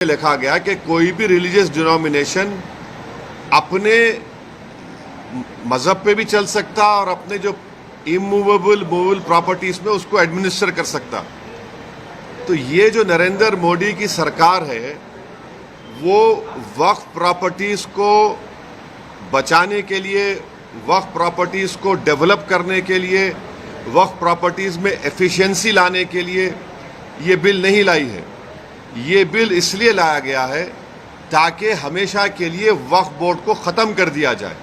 लिखा गया कि कोई भी रिलीजियस डिनोमिनेशन अपने मजहब पे भी चल सकता और अपने जो इमूवेबल मूवेबल प्रॉपर्टीज में उसको एडमिनिस्टर कर सकता। तो ये जो नरेंद्र मोदी की सरकार है वो वक्फ प्रॉपर्टीज को बचाने के लिए, वक्फ प्रॉपर्टीज को डेवलप करने के लिए, वक्फ प्रॉपर्टीज में एफिशिएंसी लाने के लिए ये बिल नहीं लाई है। ये बिल इसलिए लाया गया है ताकि हमेशा के लिए वक्फ बोर्ड को ख़त्म कर दिया जाए।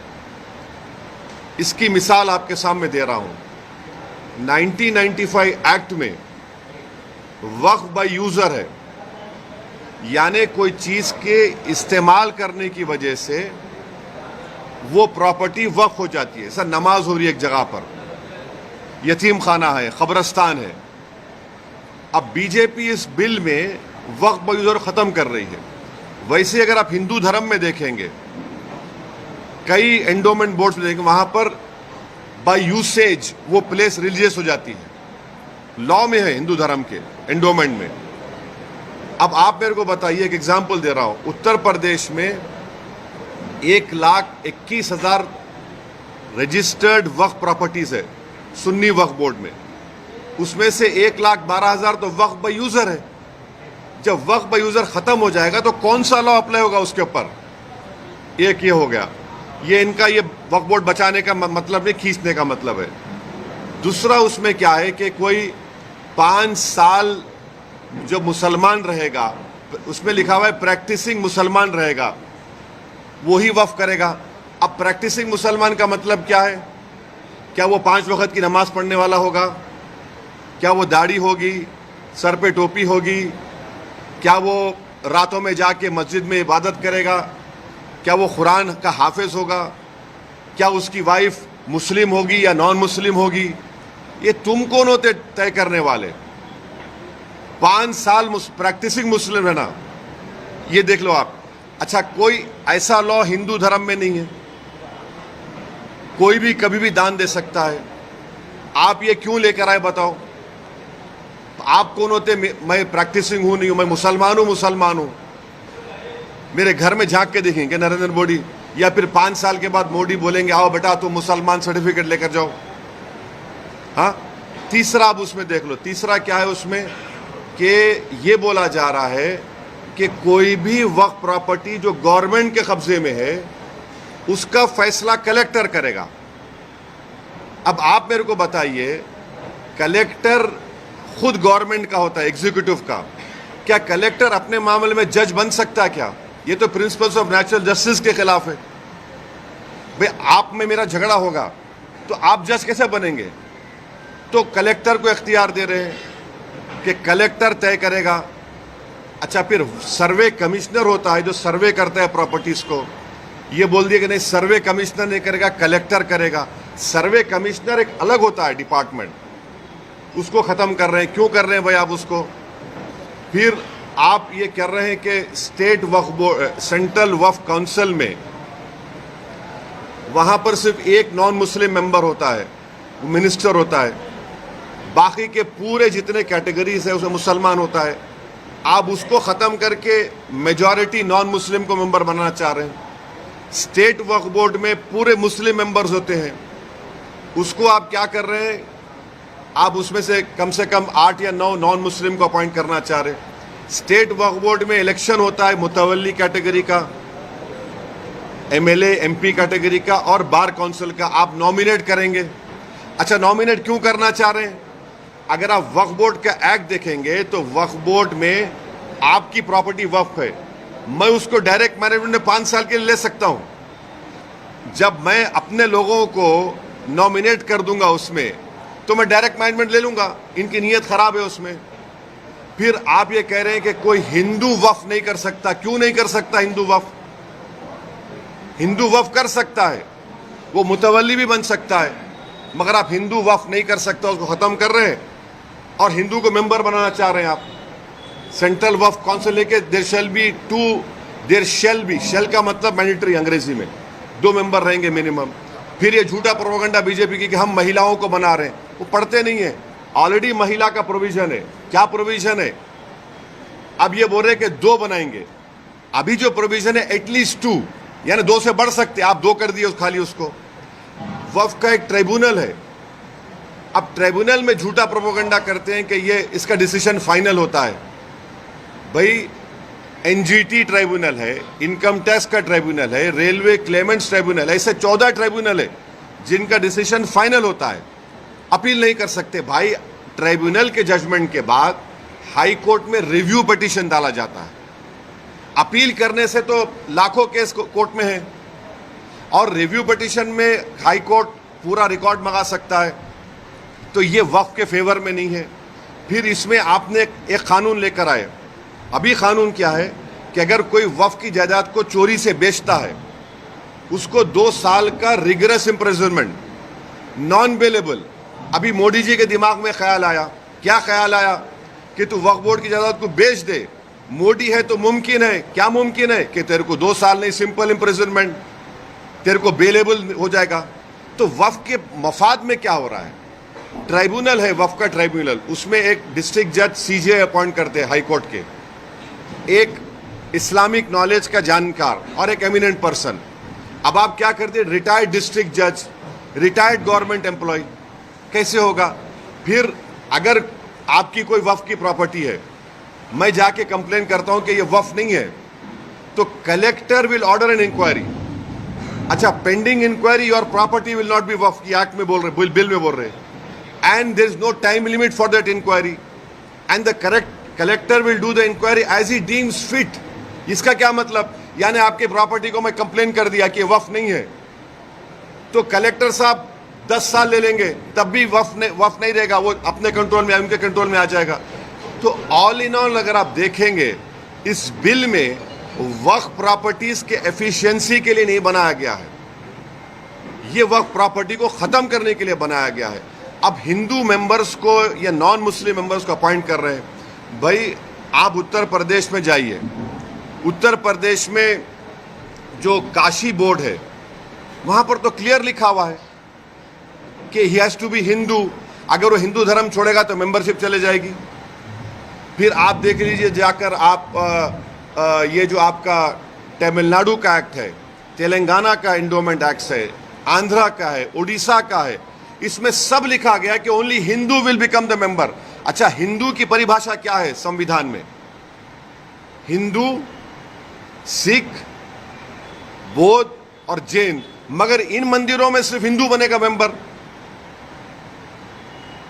इसकी मिसाल आपके सामने दे रहा हूं। 1995 एक्ट में वक्फ बाय यूज़र है, यानी कोई चीज़ के इस्तेमाल करने की वजह से वो प्रॉपर्टी वक्फ हो जाती है। सर नमाज हो रही है एक जगह पर, यतीम खाना है, कब्रस्तान है। अब बीजेपी इस बिल में वक्फ बाय यूज़र ख़त्म कर रही है। वैसे अगर आप हिंदू धर्म में देखेंगे, कई एंडोमेंट बोर्ड्स में देखेंगे, वहां पर बाय यूसेज वो प्लेस रिलीजियस हो जाती है। लॉ में है हिंदू धर्म के एंडोमेंट में। अब आप मेरे को बताइए, एक एग्जांपल दे रहा हूं। उत्तर प्रदेश में 1,21,000 रजिस्टर्ड वक्फ प्रॉपर्टीज है सुन्नी वक्फ बोर्ड में। उसमें से 1,12,000 तो वक्फ बाय यूजर है। जब वक्फ बाय यूजर खत्म हो जाएगा तो कौन सा लॉ अप्लाई होगा उसके ऊपर? एक ये हो गया। ये इनका ये वक्फ बोर्ड बचाने का मतलब नहीं, खींचने का मतलब है। दूसरा उसमें क्या है कि कोई 5 साल जो मुसलमान रहेगा, उसमें लिखा हुआ है प्रैक्टिसिंग मुसलमान रहेगा, वही वक्फ करेगा। अब प्रैक्टिसिंग मुसलमान का मतलब क्या है? क्या वो 5 वक्त की नमाज पढ़ने वाला होगा? क्या वो दाढ़ी होगी, सर पे टोपी होगी? क्या वो रातों में जाके मस्जिद में इबादत करेगा? क्या वो कुरान का हाफिज होगा? क्या उसकी वाइफ मुस्लिम होगी या नॉन मुस्लिम होगी? ये तुम कौन होते तय करने वाले? 5 साल प्रैक्टिसिंग मुस्लिम है ना, ये देख लो आप। अच्छा, कोई ऐसा लॉ हिंदू धर्म में नहीं है, कोई भी कभी भी दान दे सकता है। आप ये क्यों लेकर आए बताओ? आप कौन होते? मैं प्रैक्टिसिंग हूं नहीं हूं, मैं मुसलमान हूं। मेरे घर में झांक के देखेंगे नरेंद्र मोदी, या फिर 5 साल के बाद मोदी बोलेंगे आओ बेटा तुम मुसलमान सर्टिफिकेट लेकर जाओ। हाँ, तीसरा आप उसमें देख लो। तीसरा क्या है उसमें कि ये बोला जा रहा है कि कोई भी वक्फ प्रॉपर्टी जो गवर्नमेंट के कब्जे में है उसका फैसला कलेक्टर करेगा। अब आप मेरे को बताइए, कलेक्टर खुद गवर्नमेंट का होता है, एग्जीक्यूटिव का। क्या कलेक्टर अपने मामले में जज बन सकता है क्या? ये तो प्रिंसिपल्स ऑफ नेचुरल जस्टिस के खिलाफ है। भाई आप में मेरा झगड़ा होगा तो आप जज कैसे बनेंगे? तो कलेक्टर को इख्तियार दे रहे हैं कि कलेक्टर तय करेगा। अच्छा, फिर सर्वे कमिश्नर होता है जो सर्वे करता है प्रॉपर्टीज को, ये बोल दिया कि नहीं सर्वे कमिश्नर नहीं करेगा, कलेक्टर करेगा। सर्वे कमिश्नर एक अलग होता है डिपार्टमेंट, उसको खत्म कर रहे हैं। क्यों कर रहे हैं भाई आप उसको? फिर आप ये कर रहे हैं कि स्टेट वक्फ बोर्ड, सेंट्रल वक्फ काउंसिल में वहां पर सिर्फ एक नॉन मुस्लिम मेंबर होता है, वो मिनिस्टर होता है। बाकी के पूरे जितने कैटेगरीज है उसमें मुसलमान होता है। आप उसको खत्म करके मेजॉरिटी नॉन मुस्लिम को मेंबर बनाना चाह रहे हैं। स्टेट वक्फ बोर्ड में पूरे मुस्लिम मेंबर्स होते हैं, उसको आप क्या कर रहे हैं? आप उसमें से कम 8 या 9 नॉन मुस्लिम को अपॉइंट करना चाह रहे हैं। स्टेट वक्फ बोर्ड में इलेक्शन होता है मुतवल्ली कैटेगरी का, एमएलए एमपी कैटेगरी का और बार काउंसिल का। आप नॉमिनेट करेंगे। अच्छा, नॉमिनेट क्यों करना चाह रहे हैं? अगर आप वक्फ बोर्ड का एक्ट देखेंगे तो वक्फ बोर्ड में आपकी प्रॉपर्टी वक्फ है, मैं उसको डायरेक्ट मैनेजमेंट में 5 साल के लिए ले सकता हूं। जब मैं अपने लोगों को नॉमिनेट कर दूंगा उसमें तो मैं डायरेक्ट मैनेजमेंट ले लूंगा। इनकी नीयत खराब है उसमें। फिर आप ये कह रहे हैं कि कोई हिंदू वक्फ नहीं कर सकता। क्यों नहीं कर सकता हिंदू वक्फ? हिंदू वक्फ कर सकता है, वो मुतवल्ली भी बन सकता है, मगर आप हिंदू वक्फ नहीं कर सकता, उसको खत्म कर रहे हैं और हिंदू को मेंबर बनाना चाह रहे हैं आप। सेंट्रल वक्फ काउंसिल लेके देयर शेल बी, शेल का मतलब मैंडेटरी अंग्रेजी में, 2 मेंबर रहेंगे मिनिमम। फिर ये झूठा प्रोपेगेंडा बीजेपी की कि हम महिलाओं को बना रहे हैं, वो पढ़ते नहीं है। ऑलरेडी महिला का प्रोविजन है। क्या प्रोविजन है? अब ये बोल रहे कि 2 बनाएंगे। अभी जो प्रोविजन है एटलीस्ट 2, यानी 2 से बढ़ सकते, आप 2 कर दिए खाली उसको। वक्फ का एक ट्राइब्यूनल है, अब ट्राइब्यूनल में झूठा प्रोपेगेंडा करते हैं कि ये इसका डिसीजन फाइनल होता है। भाई एनजीटी ट्राइब्यूनल है, इनकम टैक्स का ट्राइब्यूनल है, रेलवे क्लेमेंट्स ट्राइब्यूनल है, ऐसे 14 ट्राइब्यूनल है जिनका डिसीजन फाइनल होता है, अपील नहीं कर सकते। भाई ट्राइब्यूनल के जजमेंट के बाद हाई कोर्ट में रिव्यू पिटीशन डाला जाता है। अपील करने से तो लाखों केस कोर्ट में है, और रिव्यू पिटीशन में हाई कोर्ट पूरा रिकॉर्ड मंगा सकता है, तो ये वक्फ के फेवर में नहीं है। फिर इसमें आपने एक कानून लेकर आए। अभी कानून क्या है कि अगर कोई वक्फ की जायदाद को चोरी से बेचता है, उसको 2 साल का रिगरस इम्प्रिजनमेंट, नॉन बेलेबल। अभी मोदी जी के दिमाग में ख्याल आया, क्या ख्याल आया कि तू वक्फ बोर्ड की जायदाद को बेच दे। मोदी है तो मुमकिन है, क्या मुमकिन है कि तेरे को 2 साल नहीं, सिंपल इम्प्रिजनमेंट, तेरे को बेलेबल हो जाएगा। तो वक्फ के मफाद में क्या हो रहा है? ट्राइब्यूनल है वक्फ का ट्राइब्यूनल, उसमें एक डिस्ट्रिक्ट जज सीजे अपॉइंट करते हैं हाई कोर्ट के, एक इस्लामिक नॉलेज का जानकार और एक एमिनेंट पर्सन। अब आप क्या करते हैं? रिटायर्ड डिस्ट्रिक्ट जज, रिटायर्ड गवर्नमेंट एम्प्लॉय, कैसे होगा? फिर अगर आपकी कोई वक्फ की प्रॉपर्टी है, मैं जाके कंप्लेन करता हूं कि ये वक्फ नहीं है, तो collector will order an inquiry. अच्छा, pending inquiry your property will not be वक्फ की एक्ट में बोल रहे, बिल में बोल रहे, and there is no time limit for that inquiry, and the collector will do the inquiry as he deems fit. इसका क्या मतलब? यानी आपकी प्रॉपर्टी को मैं कंप्लेन कर दिया कि वक्फ नहीं है, तो कलेक्टर साहब 10 साल ले लेंगे, तब भी वक्फ नहीं रहेगा, वो अपने कंट्रोल में, उनके कंट्रोल में आ जाएगा। तो ऑल इन ऑल अगर आप देखेंगे, इस बिल में वक्फ प्रॉपर्टीज के एफिशिएंसी के लिए नहीं बनाया गया है, ये वक्फ प्रॉपर्टी को खत्म करने के लिए बनाया गया है। अब हिंदू मेंबर्स को या नॉन मुस्लिम मेंबर्स को अपॉइंट कर रहे हैं। भाई आप उत्तर प्रदेश में जाइए, उत्तर प्रदेश में जो काशी बोर्ड है, वहां पर तो क्लियर लिखा हुआ है कि he has to be Hindu. अगर वो हिंदू धर्म छोड़ेगा तो मेंबरशिप चले जाएगी। फिर आप देख लीजिए जाकर, आप ये जो आपका तमिलनाडु का एक्ट है, तेलंगाना का एंडोमेंट एक्ट है, आंध्रा का है, उड़ीसा का है, इसमें सब लिखा गया कि only Hindu will become the member. अच्छा, हिंदू की परिभाषा क्या है संविधान में? हिंदू, सिख, बौद्ध और जैन, मगर इन मंदिरों में सिर्फ हिंदू बनेगा मेंबर।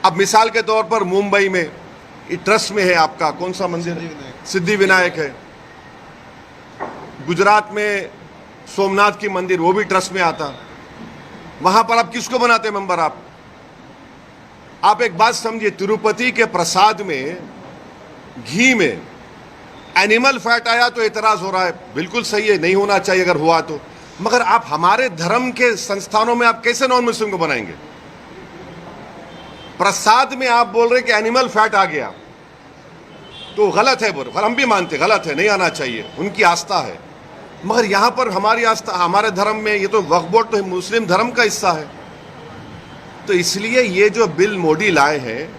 अब मिसाल के तौर पर मुंबई में ट्रस्ट में है आपका कौन सा मंदिर है? सिद्धि विनायक है। गुजरात में सोमनाथ की मंदिर, वो भी ट्रस्ट में आता। वहां पर आप किसको बनाते मेंबर? आप एक बात समझिए, तिरुपति के प्रसाद में घी में एनिमल फैट आया तो एतराज हो रहा है, बिल्कुल सही है, नहीं होना चाहिए अगर हुआ तो, मगर आप हमारे धर्म के संस्थानों में आप कैसे नॉन मुस्लिम को बनाएंगे? प्रसाद में आप बोल रहे कि एनिमल फैट आ गया तो गलत है, बोल हम भी मानते गलत है, नहीं आना चाहिए, उनकी आस्था है, मगर यहां पर हमारी आस्था, हमारे धर्म में ये तो वक्फ बोर्ड तो मुस्लिम धर्म का हिस्सा है। तो इसलिए ये जो बिल मोदी लाए हैं,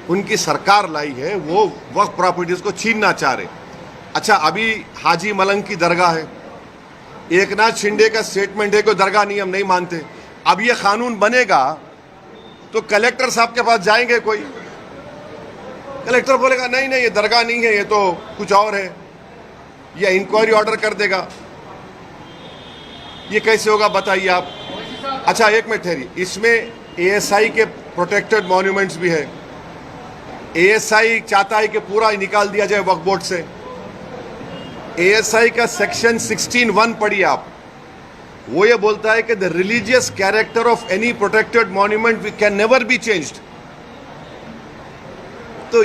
उनकी सरकार लाई है, वो वक्फ प्रॉपर्टीज को छीनना चाह रहे। अच्छा, अभी हाजी मलंग की दरगाह है, एकनाथ शिंदे का स्टेटमेंट है कि दरगाह नहीं, हम नहीं मानते। अब ये कानून बनेगा तो कलेक्टर साहब के पास जाएंगे, कोई कलेक्टर बोलेगा नहीं नहीं ये दरगाह नहीं है, ये तो कुछ और है, या इंक्वायरी ऑर्डर कर देगा। ये कैसे होगा बताइए आप? अच्छा एक मिनट ठहरिए, इसमें एएसआई के प्रोटेक्टेड मॉन्यूमेंट्स भी है। एएसआई चाहता है कि पूरा निकाल दिया जाए वक्फ बोर्ड से। एएसआई का सेक्शन 16(1) पढ़िए आप, वो ये बोलता है कि the religious character of any protected monument can never be changed. तो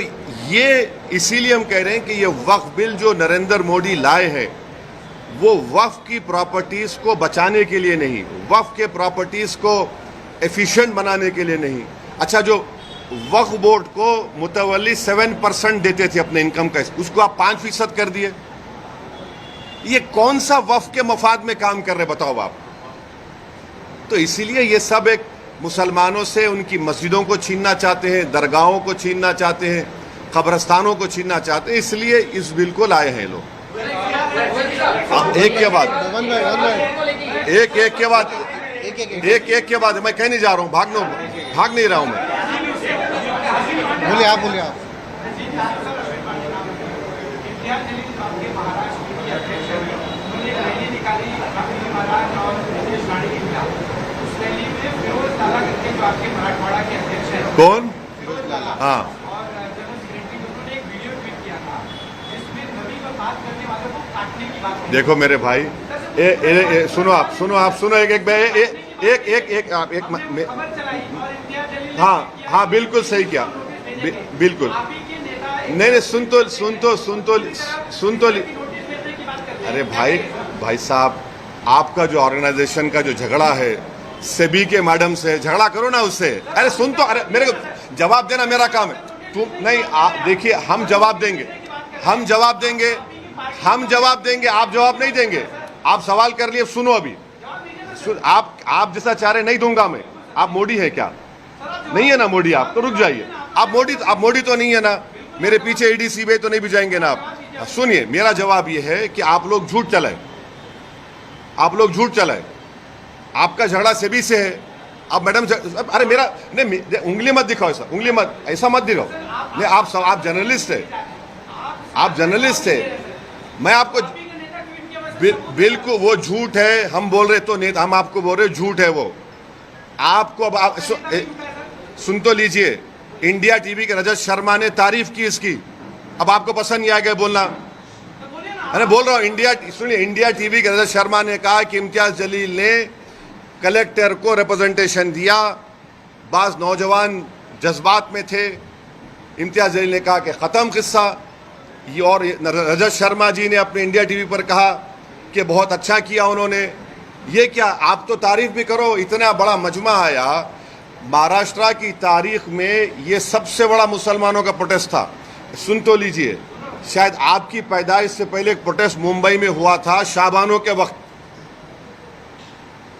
ये इसीलिए हम कह रहे हैं कि ये वक्फ बिल जो नरेंद्र मोदी लाए हैं, वो वक्फ की प्रॉपर्टीज को बचाने के लिए नहीं, वक्फ के प्रॉपर्टीज को एफिशिएंट बनाने के लिए नहीं। अच्छा, जो वक्फ बोर्ड को मुतवल्ली 7% देते थे अपने इनकम का, उसको आप 5% कर दिए। ये कौन सा वक्फ के मफाद में काम कर रहे बताओ आप? तो इसीलिए ये सब एक मुसलमानों से उनकी मस्जिदों को छीनना चाहते हैं, दरगाहों को छीनना चाहते हैं, कब्रस्तानों को छीनना चाहते हैं, इसलिए इस बिल को लाए हैं लोग। अब एक के बाद एक के बाद मैं कहीं नहीं जा रहा हूँ, भाग नहीं रहा हूँ मैं। बोलिए आप। कौन? हाँ, देखो मेरे भाई, सुनो एक हाँ बिल्कुल सही किया, बिल्कुल नहीं सुन तो अरे भाई साहब, आपका जो ऑर्गेनाइजेशन का जो झगड़ा है सेबी के मैडम से, झगड़ा करो ना उससे। अरे अरे मेरे को जवाब देना मेरा काम है, तुम नहीं। देखिए, हम जवाब देंगे, आप जवाब नहीं देंगे। आप सवाल कर लिए, सुनो अभी आप जैसा चाह रहे नहीं दूंगा मैं। आप मोदी है क्या? नहीं है ना मोदी, आप तो रुक जाइए। आप मोदी तो नहीं है ना, मेरे पीछे ईडी सीबीआई तो नहीं भिजाएंगे ना आप। सुनिए, मेरा जवाब यह है कि आप लोग झूठ चलाए, आपका झगड़ा सेबी से है। अब मैडम, अरे मेरा नहीं, उंगली मत दिखाओ, ऐसा मत दिखाओ। नहीं, आप जर्नलिस्ट है, मैं आपको बिल्कुल, वो झूठ है। हम बोल रहे तो नहीं, हम आपको बोल रहे झूठ है वो। आपको अब सुन तो लीजिए, इंडिया टीवी के रजत शर्मा ने तारीफ की इसकी। अब आपको पसंद नहीं आएगा बोलना, अरे बोल रहा हूँ। इंडिया टीवी के रजत शर्मा ने कहा कि इम्तियाज जलील ने कलेक्टर को रिप्रेजेंटेशन दिया, बाज नौजवान जज्बात में थे। इम्तियाज जलील ने कहा कि ख़त्म किस्सा। ये और रजत शर्मा जी ने अपने इंडिया टीवी पर कहा कि बहुत अच्छा किया उन्होंने। ये क्या, आप तो तारीफ भी करो। इतना बड़ा मजमा आया महाराष्ट्र की तारीख में, ये सबसे बड़ा मुसलमानों का प्रोटेस्ट था। सुन तो लीजिए, शायद आपकी पैदाइश से पहले एक प्रोटेस्ट मुंबई में हुआ था शाबानों के वक्त,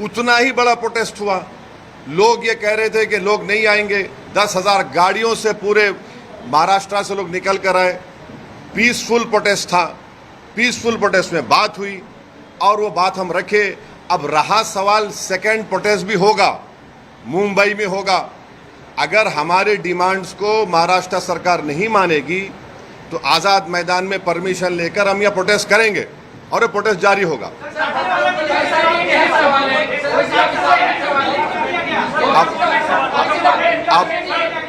उतना ही बड़ा प्रोटेस्ट हुआ। लोग ये कह रहे थे कि लोग नहीं आएंगे, 10,000 गाड़ियों से पूरे महाराष्ट्र से लोग निकल कर आए। पीसफुल प्रोटेस्ट था, पीसफुल प्रोटेस्ट में बात हुई और वो बात हम रखे। अब रहा सवाल, सेकेंड प्रोटेस्ट भी होगा, मुंबई में होगा। अगर हमारे डिमांड्स को महाराष्ट्र सरकार नहीं मानेगी तो आज़ाद मैदान में परमिशन लेकर हम यह प्रोटेस्ट करेंगे और ये प्रोटेस्ट जारी होगा।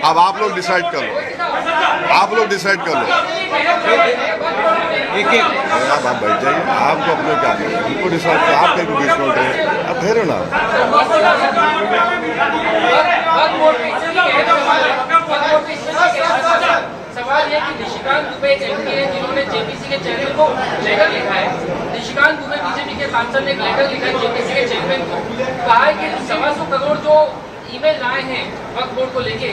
अब आप लोग डिसाइड कर लो, आप बैठ जाइए। आपको अपने क्या उनको डिसाइड कर, आप कहीं बीच में उठे, अब ठहरो ना। सवाल ये कि निशिकांत दुबे एक एमपी है जिन्होंने जेपीसी के चेयरमैन को लेटर लिखा है। निशिकांत दुबे बीजेपी के सांसद ने एक लेटर लिखा है जेपीसी के चेयरमैन को, कहा है कि 125 करोड़ जो ईमेल आए हैं वक्फ बोर्ड को लेके,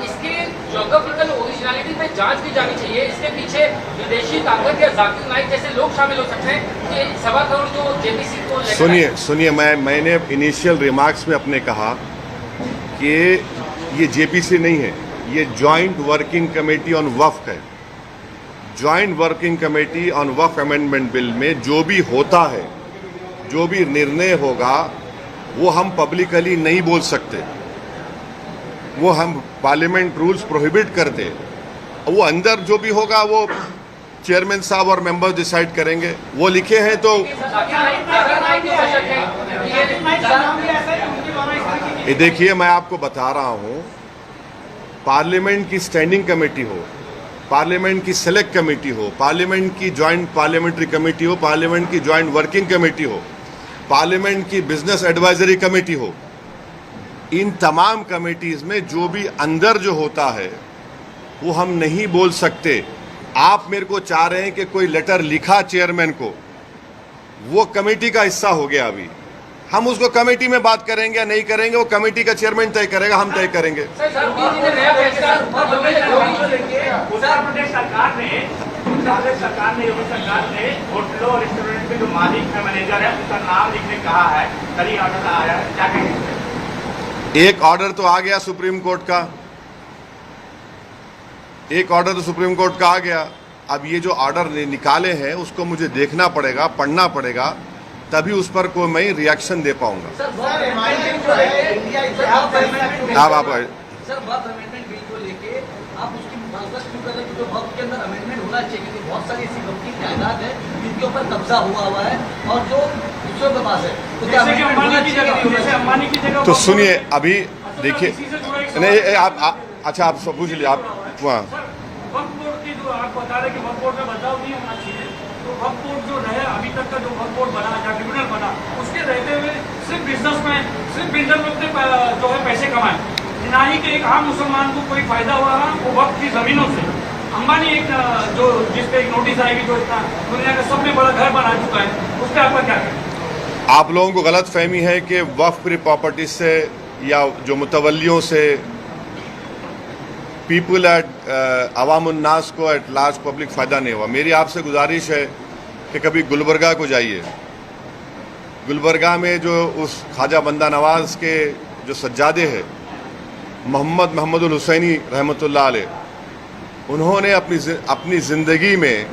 इसके ज्योग्राफिकल ओरिजिनलिटी पे जांच की जानी चाहिए। इसके पीछे विदेशी ताकत या जाकिर नाइक जैसे लोग शामिल हो सकते हैं कि 125 करोड़ जो जेपीसी को। सुनिए, मैंने इनिशियल रिमार्क्स में अपने कहा कि ये जेपीसी नहीं है, ये जॉइंट वर्किंग कमेटी ऑन वक्फ है। Joint working committee on Waqf amendment bill में जो भी होता है, जो भी निर्णय होगा, वो हम पब्लिकली नहीं बोल सकते। वो हम पार्लियामेंट रूल्स प्रोहिबिट करते। वो अंदर जो भी होगा वो चेयरमैन साहब और मेंबर्स डिसाइड करेंगे। वो लिखे हैं तो ये देखिए, मैं आपको बता रहा हूँ, पार्लियामेंट की स्टैंडिंग कमेटी हो, पार्लियामेंट की सेलेक्ट कमेटी हो, पार्लियामेंट की जॉइंट पार्लियामेंट्री कमेटी हो, पार्लियामेंट की जॉइंट वर्किंग कमेटी हो, पार्लियामेंट की बिजनेस एडवाइजरी कमेटी हो, इन तमाम कमेटीज में जो भी अंदर जो होता है वो हम नहीं बोल सकते। आप मेरे को चाह रहे हैं कि कोई लेटर लिखा चेयरमैन को, वो कमेटी का हिस्सा हो गया। अभी हम उसको कमेटी में बात करेंगे या नहीं करेंगे, वो कमेटी का चेयरमैन तय करेगा, हम तय करेंगे। सरकार ने होटलों और रेस्टोरेंट के जो मालिक है, मैनेजर है, उसका नाम लिखने कहा है। कल ही ऑर्डर आया है, क्या कहेंगे? एक ऑर्डर तो आ गया सुप्रीम कोर्ट का, एक ऑर्डर तो सुप्रीम कोर्ट का आ गया, अब ये जो ऑर्डर निकाले हैं उसको मुझे देखना पड़ेगा, पढ़ना पड़ेगा, तभी उस पर कोई मैं रिएक्शन दे पाऊंगा। सर अमेंडमेंट जो है इंडिया आप सर वक्त अमेंडमेंट बिल को लेके आप उसकी मुखालफत क्यों कर रहे हैं? क्योंकि वक्त के अंदर अमेंडमेंट होना चाहिए, क्योंकि बहुत सारी ऐसी वक्त की जायदाद है जिनके ऊपर कब्जा हुआ है और जो दूसरों के पास है, तो क्या अंबानी की जगह तो सुनिए, अभी देखिए, नहीं आप अच्छा आप पूछ लीजिए, आप वहाँ वक्फ बोर्ड की जो आप बता रहे कि वक्फ बोर्ड में बदलाव नहीं होना चाहिए, तो वक्फ बोर्ड जो रहे अभी तक का जो वक्फ बोर्ड बना या ट्रिब्यूनल बना, उसके रहते हुए सिर्फ बिजनेस में सिर्फ बिल्डर लोग ने जो है पैसे कमाए, ना ही कि एक आम मुसलमान को कोई फायदा हुआ वो वक्त की जमीनों से। अंबानी एक जो जिसपे एक नोटिस आएगी जो इतना दुनिया का सबसे बड़ा घर बना चुका है, उस पर आपका क्या कहना? आप लोगों को गलत फहमी है कि वक्फ प्रॉपर्टी से या जो मुतवल्लियों से पीपल अवामुन्नास को एट लार्ज पब्लिक फ़ायदा नहीं हुआ। मेरी आपसे गुजारिश है कि कभी गुलबर्गा को जाइए। गुलबर्गा में जो उस ख्वाजा बंदा नवाज के जो सज्जादे हैं मोहम्मदुल हुसैनी रहमतुल्लाह अलैह, उन्होंने अपनी ज़िंदगी में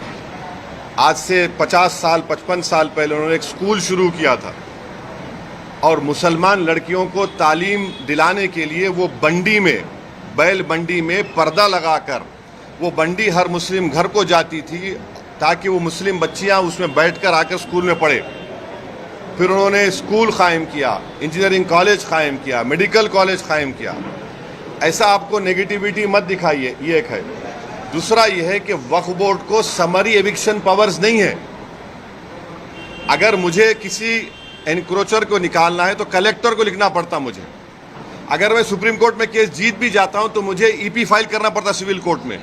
आज से 50 साल 55 साल पहले उन्होंने एक स्कूल शुरू किया था और मुसलमान लड़कियों को तालीम दिलाने के लिए वो बंडी में, बैल बंडी में पर्दा लगाकर वो बंडी हर मुस्लिम घर को जाती थी ताकि वो मुस्लिम बच्चियां उसमें बैठकर आकर स्कूल में पढ़े। फिर उन्होंने स्कूल कायम किया, इंजीनियरिंग कॉलेज कायम किया, मेडिकल कॉलेज कायम किया। ऐसा आपको नेगेटिविटी मत दिखाइए, ये एक है। दूसरा ये है कि वक्फ बोर्ड को समरी एविक्शन पावर्स नहीं है। अगर मुझे किसी एनक्रोचर को निकालना है तो कलेक्टर को लिखना पड़ता मुझे। अगर मैं सुप्रीम कोर्ट में केस जीत भी जाता हूं तो मुझे ईपी फाइल करना पड़ता सिविल कोर्ट में।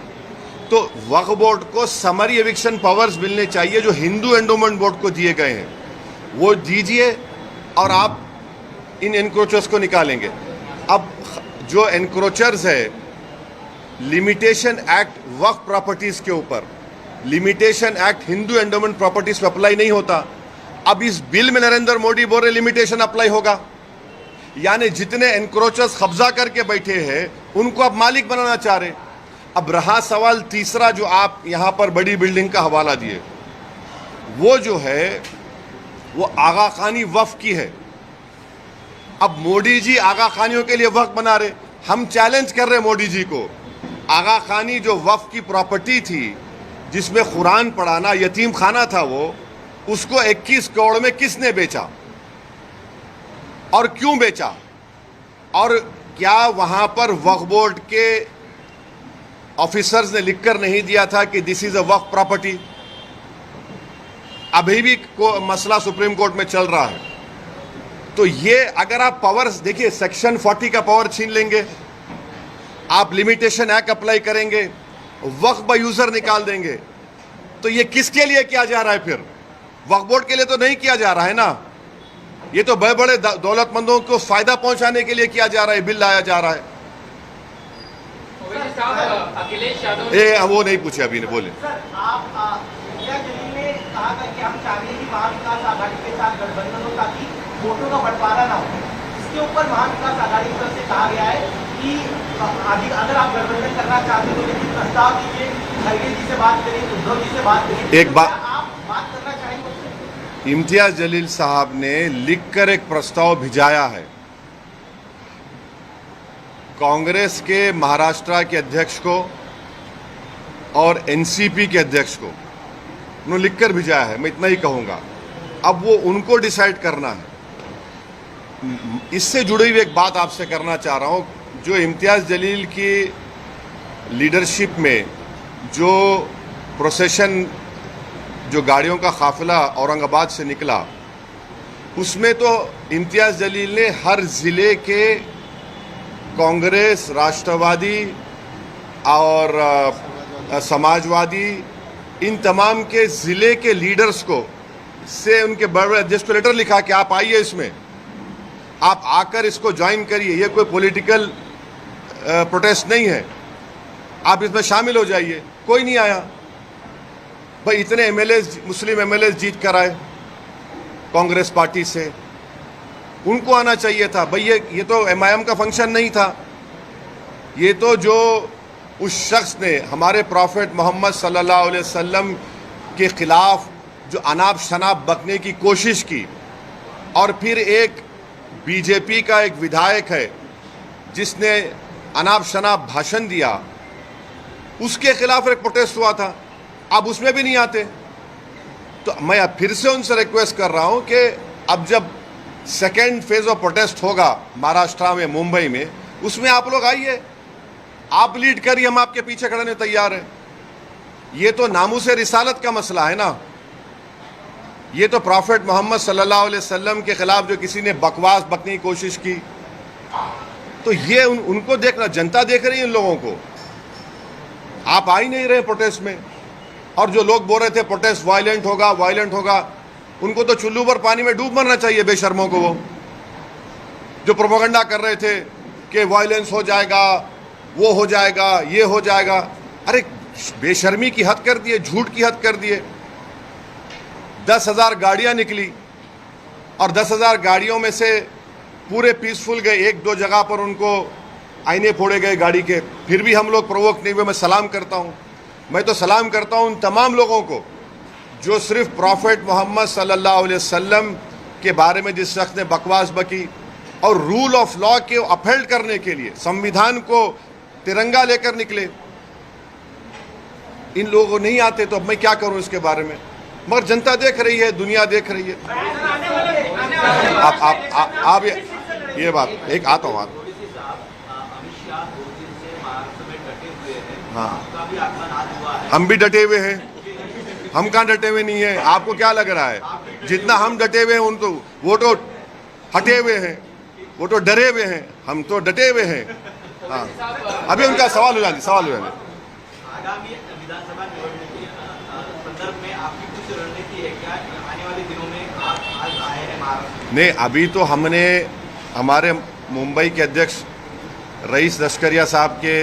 तो वक्फ बोर्ड को समरी एविक्शन पावर्स मिलने चाहिए जो हिंदू एंडोमेंट बोर्ड को दिए गए हैं, वो दीजिए और आप इन एनक्रोचर्स को निकालेंगे। अब जो एनक्रोचर्स है, लिमिटेशन एक्ट वक्फ प्रॉपर्टीज के ऊपर, limitation act Hindu endowment properties पर अप्लाई नहीं होता। अब इस बिल में नरेंद्र मोदी बोल रहे लिमिटेशन अप्लाई होगा, यानी जितने एनक्रोचर्स कब्जा करके बैठे हैं उनको अब मालिक बनाना चाह रहे। अब रहा सवाल तीसरा जो आप यहां पर बड़ी बिल्डिंग का हवाला दिए, वो जो है वो आगा खानी वक्फ की है। अब मोदी जी आगा खानियों के लिए वक्फ बना रहे, हम चैलेंज कर रहे मोदी जी को। आगा खानी जो वक्फ की प्रॉपर्टी थी जिसमें कुरान पढ़ाना, यतीम खाना था, वो उसको 21 करोड़ में किसने बेचा और क्यों बेचा? और क्या वहां पर वक्फ बोर्ड के ऑफिसर्स ने लिखकर नहीं दिया था कि this is a Waqf property? अभी भी मसला सुप्रीम कोर्ट में चल रहा है। तो ये अगर आप पावर्स देखिए, सेक्शन 40 का पावर छीन लेंगे, आप लिमिटेशन एक्ट अप्लाई करेंगे, वक्फ बाय यूजर निकाल देंगे, तो ये किसके लिए किया जा रहा है? फिर वक्फ बोर्ड के लिए तो नहीं किया जा रहा है ना, ये तो बड़े बड़े दौलतमंदों को फायदा पहुंचाने के लिए किया जा रहा है, बिल लाया जा रहा है। अखिलेश यादव वो नहीं पूछे अभी ने, बोले सर आप इंडिया जलील ने कहा था कि हम चाहते हैं कि महाविकास आघाड़ी के साथ गठबंधन हो ताकि वोटों का बंटवारा ना हो। इसके ऊपर महाविकास आघाड़ी की तरफ से कहा गया है कि अगर आप गठबंधन करना चाहते हो तो लेकिन प्रस्ताव दीजिए, खड़गे जी से बात करिए, उद्धव जी से बात करिए। एक बात आप बात करना चाहेंगे? इम्तियाज जलील साहब ने लिखकर एक प्रस्ताव भिजाया है कांग्रेस के महाराष्ट्र के अध्यक्ष को और एनसीपी के अध्यक्ष को, उन्होंने लिखकर भिजाया है। मैं इतना ही कहूंगा, अब वो उनको डिसाइड करना है। इससे जुड़ी हुई एक बात आपसे करना चाह रहा हूं, जो इम्तियाज जलील की लीडरशिप में जो प्रोसेशन, जो गाड़ियों का काफिला औरंगाबाद से निकला, उसमें तो इम्तियाज जलील ने हर जिले के कांग्रेस, राष्ट्रवादी और समाजवादी, इन तमाम के जिले के लीडर्स को से उनके बड़े बड़े अध्यक्ष को लेटर लिखा कि आप आइए, इसमें आप आकर इसको ज्वाइन करिए, ये कोई पॉलिटिकल प्रोटेस्ट नहीं है, आप इसमें शामिल हो जाइए। कोई नहीं आया भाई। इतने एमएलए, मुस्लिम एमएलए जीत कर आए कांग्रेस पार्टी से, उनको आना चाहिए था भाई। ये तो एमआईएम का फंक्शन नहीं था, ये तो जो उस शख्स ने हमारे प्रॉफेट मोहम्मद सल्लल्लाहु अलैहि वसल्लम के खिलाफ जो अनाप शनाप बकने की कोशिश की, और फिर एक बीजेपी का एक विधायक है जिसने अनाप शनाप भाषण दिया, उसके खिलाफ एक प्रोटेस्ट हुआ था, अब उसमें भी नहीं आते। तो मैं अब फिर से उनसे रिक्वेस्ट कर रहा हूं कि अब जब सेकेंड फेज ऑफ प्रोटेस्ट होगा महाराष्ट्र में, मुंबई में, उसमें आप लोग आइए, आप लीड करिए, हम आपके पीछे खड़े होने तैयार हैं। ये तो नामूस रिसालत का मसला है ना, ये तो प्रॉफेट मोहम्मद सल्लल्लाहु अलैहि वसल्लम के खिलाफ जो किसी ने बकवास बकने की कोशिश की, तो ये उनको देखना, जनता देख रही है इन लोगों को। आप आ ही नहीं रहे प्रोटेस्ट में, और जो लोग बोल रहे थे प्रोटेस्ट वायलेंट होगा वायलेंट होगा, उनको तो चुल्लू पर पानी में डूब मरना चाहिए बेशर्मों को। वो जो प्रोपेगेंडा कर रहे थे कि वायलेंस हो जाएगा, वो हो जाएगा, ये हो जाएगा, अरे बेशर्मी की हद कर दिए, झूठ की हद कर दिए। 10,000 गाड़ियां निकली और 10,000 गाड़ियों में से पूरे पीसफुल गए, एक दो जगह पर उनको आईने फोड़े गए गाड़ी के, फिर भी हम लोग प्रोवोक नहीं हुए। मैं सलाम करता हूं, मैं तो सलाम करता हूं उन तमाम लोगों को जो सिर्फ प्रॉफेट मोहम्मद सल्लल्लाहु अलैहि वसल्लम के बारे में जिस शख्स ने बकवास बकी और रूल ऑफ लॉ के अपहेल्ड करने के लिए संविधान को तिरंगा लेकर निकले, इन लोगों को नहीं आते। तो अब मैं क्या करूं इसके बारे में, मगर जनता देख रही है, दुनिया देख रही है। आप ये बात एक आता हूँ आप, हाँ हम भी डटे हुए हैं, हम कहाँ डटे हुए नहीं है? आपको क्या लग रहा है? जितना हम डटे हुए हैं उन तो वो तो हटे हुए हैं, वो तो डरे हुए हैं, हम तो डटे हुए हैं। हाँ अभी उनका सवाल हो जाए, सवाल हो जाए। आगामी विधानसभा निवडणुकी संदर्भ में आपकी कुछ रणनीति है क्या? आने वाले दिनों में आप आज आए हैं महाराष्ट्र? नहीं, अभी तो हमने हमारे मुंबई के अध्यक्ष रईस लश्करिया साहब के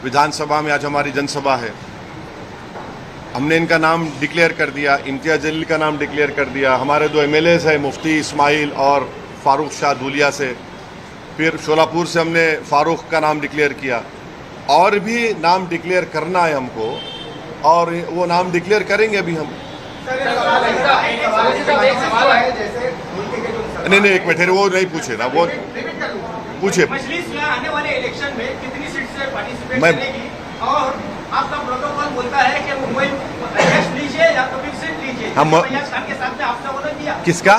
विधानसभा में आज हमारी जनसभा है, हमने इनका नाम डिक्लेयर कर दिया, इम्तियाज जलील का नाम डिक्लेयर कर दिया। हमारे 2 MLAs है, मुफ्ती इस्माइल और फारूक शाह धूलिया से, फिर शोलापुर से हमने फारूक का नाम डिक्लेयर किया, और भी नाम डिक्लेयर करना है हमको, और वो नाम डिक्लेयर करेंगे अभी हम। नहीं एक मिनट, वो नहीं पूछे ना, वो पूछे। मजलिस में आने वाले इलेक्शन में कितनी सीट से पार्टिसिपेट करेगी, और आपका प्रोटोकॉल बोलता है कि मुंबई अध्यक्ष लीजिए या तो फिर सीट लीजिए। हम फैयाज खान के साथ में आपने वादा किया, किसका?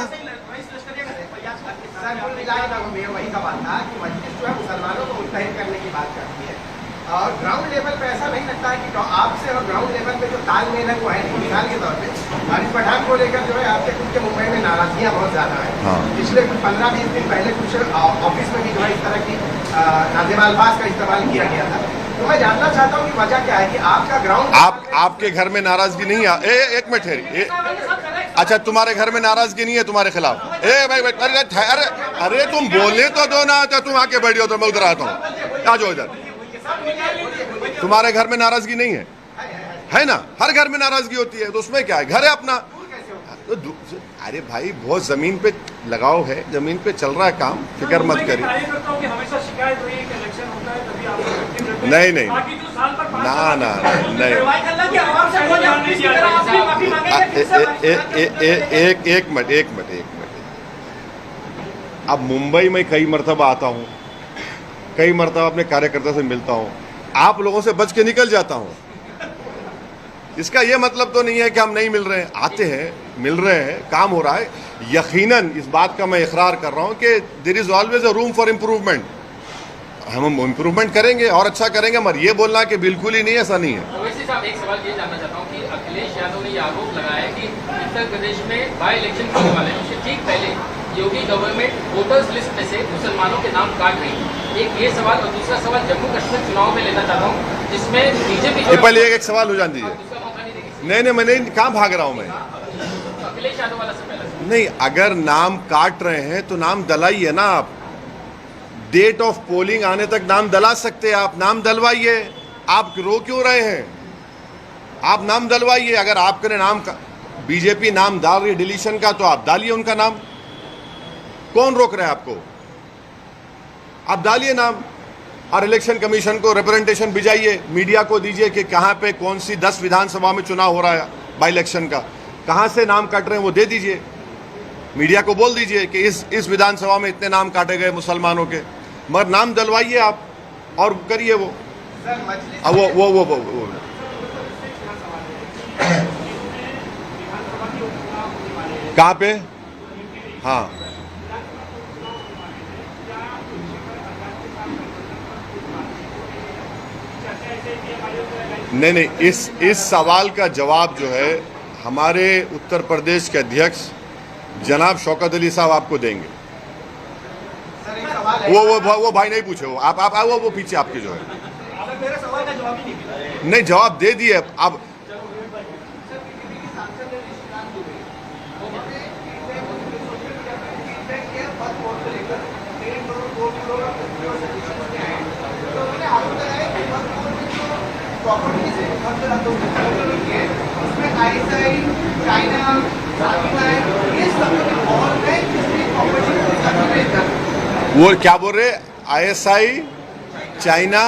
वही का बात था कि मजलिस जो है मुसलमानों को मुत्तहिद करने की बात करती है, और ग्राउंड लेवल पे ऐसा नहीं लगता है कि आपसे और ग्राउंड लेवल पे जो तालमेल है वो है। मिसाल के तौर पे हारिस पठान को लेकर जो है आपके खुद के मुंबई में नाराजगियां बहुत ज्यादा है। हाँ। पिछले कुछ 15-20 दिन पहले कुछ ऑफिस में भी जो है इस तरह की नाज़िम अल्फाज का इस्तेमाल किया गया था। तो मैं जानना चाहता हूँ कि वजह क्या है कि आपका ग्राउंड आपके घर में नाराजगी नहीं है? एक मिनट ठहरी, अच्छा तुम्हारे घर में नाराजगी नहीं है तुम्हारे खिलाफ? अरे तुम बोलने तो दो ना, तो तुम आके बैठो तो मैं उधर आता हूँ, आ जाओ इधर। तुम्हारे घर में नाराजगी नहीं है ना? हर घर में नाराजगी होती है, तो उसमें क्या है, घर है अपना। तो अरे भाई बहुत जमीन पे लगाव है, जमीन पे चल रहा है काम, फिक्र मत करिए। नहीं नहीं ना ना नहीं, एक मिनट। अब मुंबई में कई मरतबा आता हूँ, कई मरतबा अपने कार्यकर्ता से मिलता हूँ, आप लोगों से बच के निकल जाता हूँ। इसका यह मतलब तो नहीं है कि हम नहीं मिल रहे हैं, आते हैं, मिल रहे हैं, काम हो रहा है। यकीनन इस बात का मैं इकरार कर रहा हूं कि there is always a room for improvement. हम इम्प्रूवमेंट करेंगे और अच्छा करेंगे, मगर ये बोलना कि बिल्कुल ही नहीं, ऐसा नहीं है। ओवैसी साहब, एक सवाल ये जानना चाहता हूँ कि अखिलेश यादव ने ये आरोप लगाया है कि उत्तर प्रदेश में बाई इलेक्शन होने वाले हैं, उससे ठीक पहले योगी गवर्नमेंट वोटर्स लिस्ट में से मुसलमानों के नाम काट रही है। एक ये सवाल, और दूसरा सवाल जम्मू कश्मीर चुनाव में लेना चाहता हूँ, जिसमें बीजेपी पहले एक सवाल हो जान दीजिए। नहीं मैं नहीं, कहाँ भाग रहा हूँ मैं? अखिलेश यादव वाला से पहले नहीं, अगर नाम काट रहे हैं तो नाम दलाइए ना। आप डेट ऑफ पोलिंग आने तक नाम दला सकते हैं, आप नाम दलवाइए। आप रो क्यों रहे हैं? आप नाम दलवाइए। अगर आपके नाम का बीजेपी नाम डाल रही है डिलीशन का, तो आप डालिए उनका नाम, कौन रोक रहा है आपको? आप डालिए नाम। और इलेक्शन कमीशन को रिप्रेजेंटेशन भिजाइए, मीडिया को दीजिए कि कहाँ पे कौन सी 10 विधानसभा में चुनाव हो रहा है बाई इलेक्शन का, कहाँ से नाम काट रहे हैं वो दे दीजिए। मीडिया को बोल दीजिए कि इस विधानसभा में इतने नाम काटे गए मुसलमानों के, मगर नाम डलवाइए आप और करिए वो। सर मजलिस अब वो कहाँ पे? हाँ, नहीं, इस सवाल का जवाब जो है हमारे उत्तर प्रदेश के अध्यक्ष जनाब शौकत अली साहब आपको देंगे। सर एक सवाल है, वो भाई नहीं पूछे, वो आप वो पीछे आपके जो है अगर मेरे सवाल का जवाब ही नहीं मिला। नहीं, जवाब दे दिए अब। वो क्या बोल रहे? ISI, चाइना,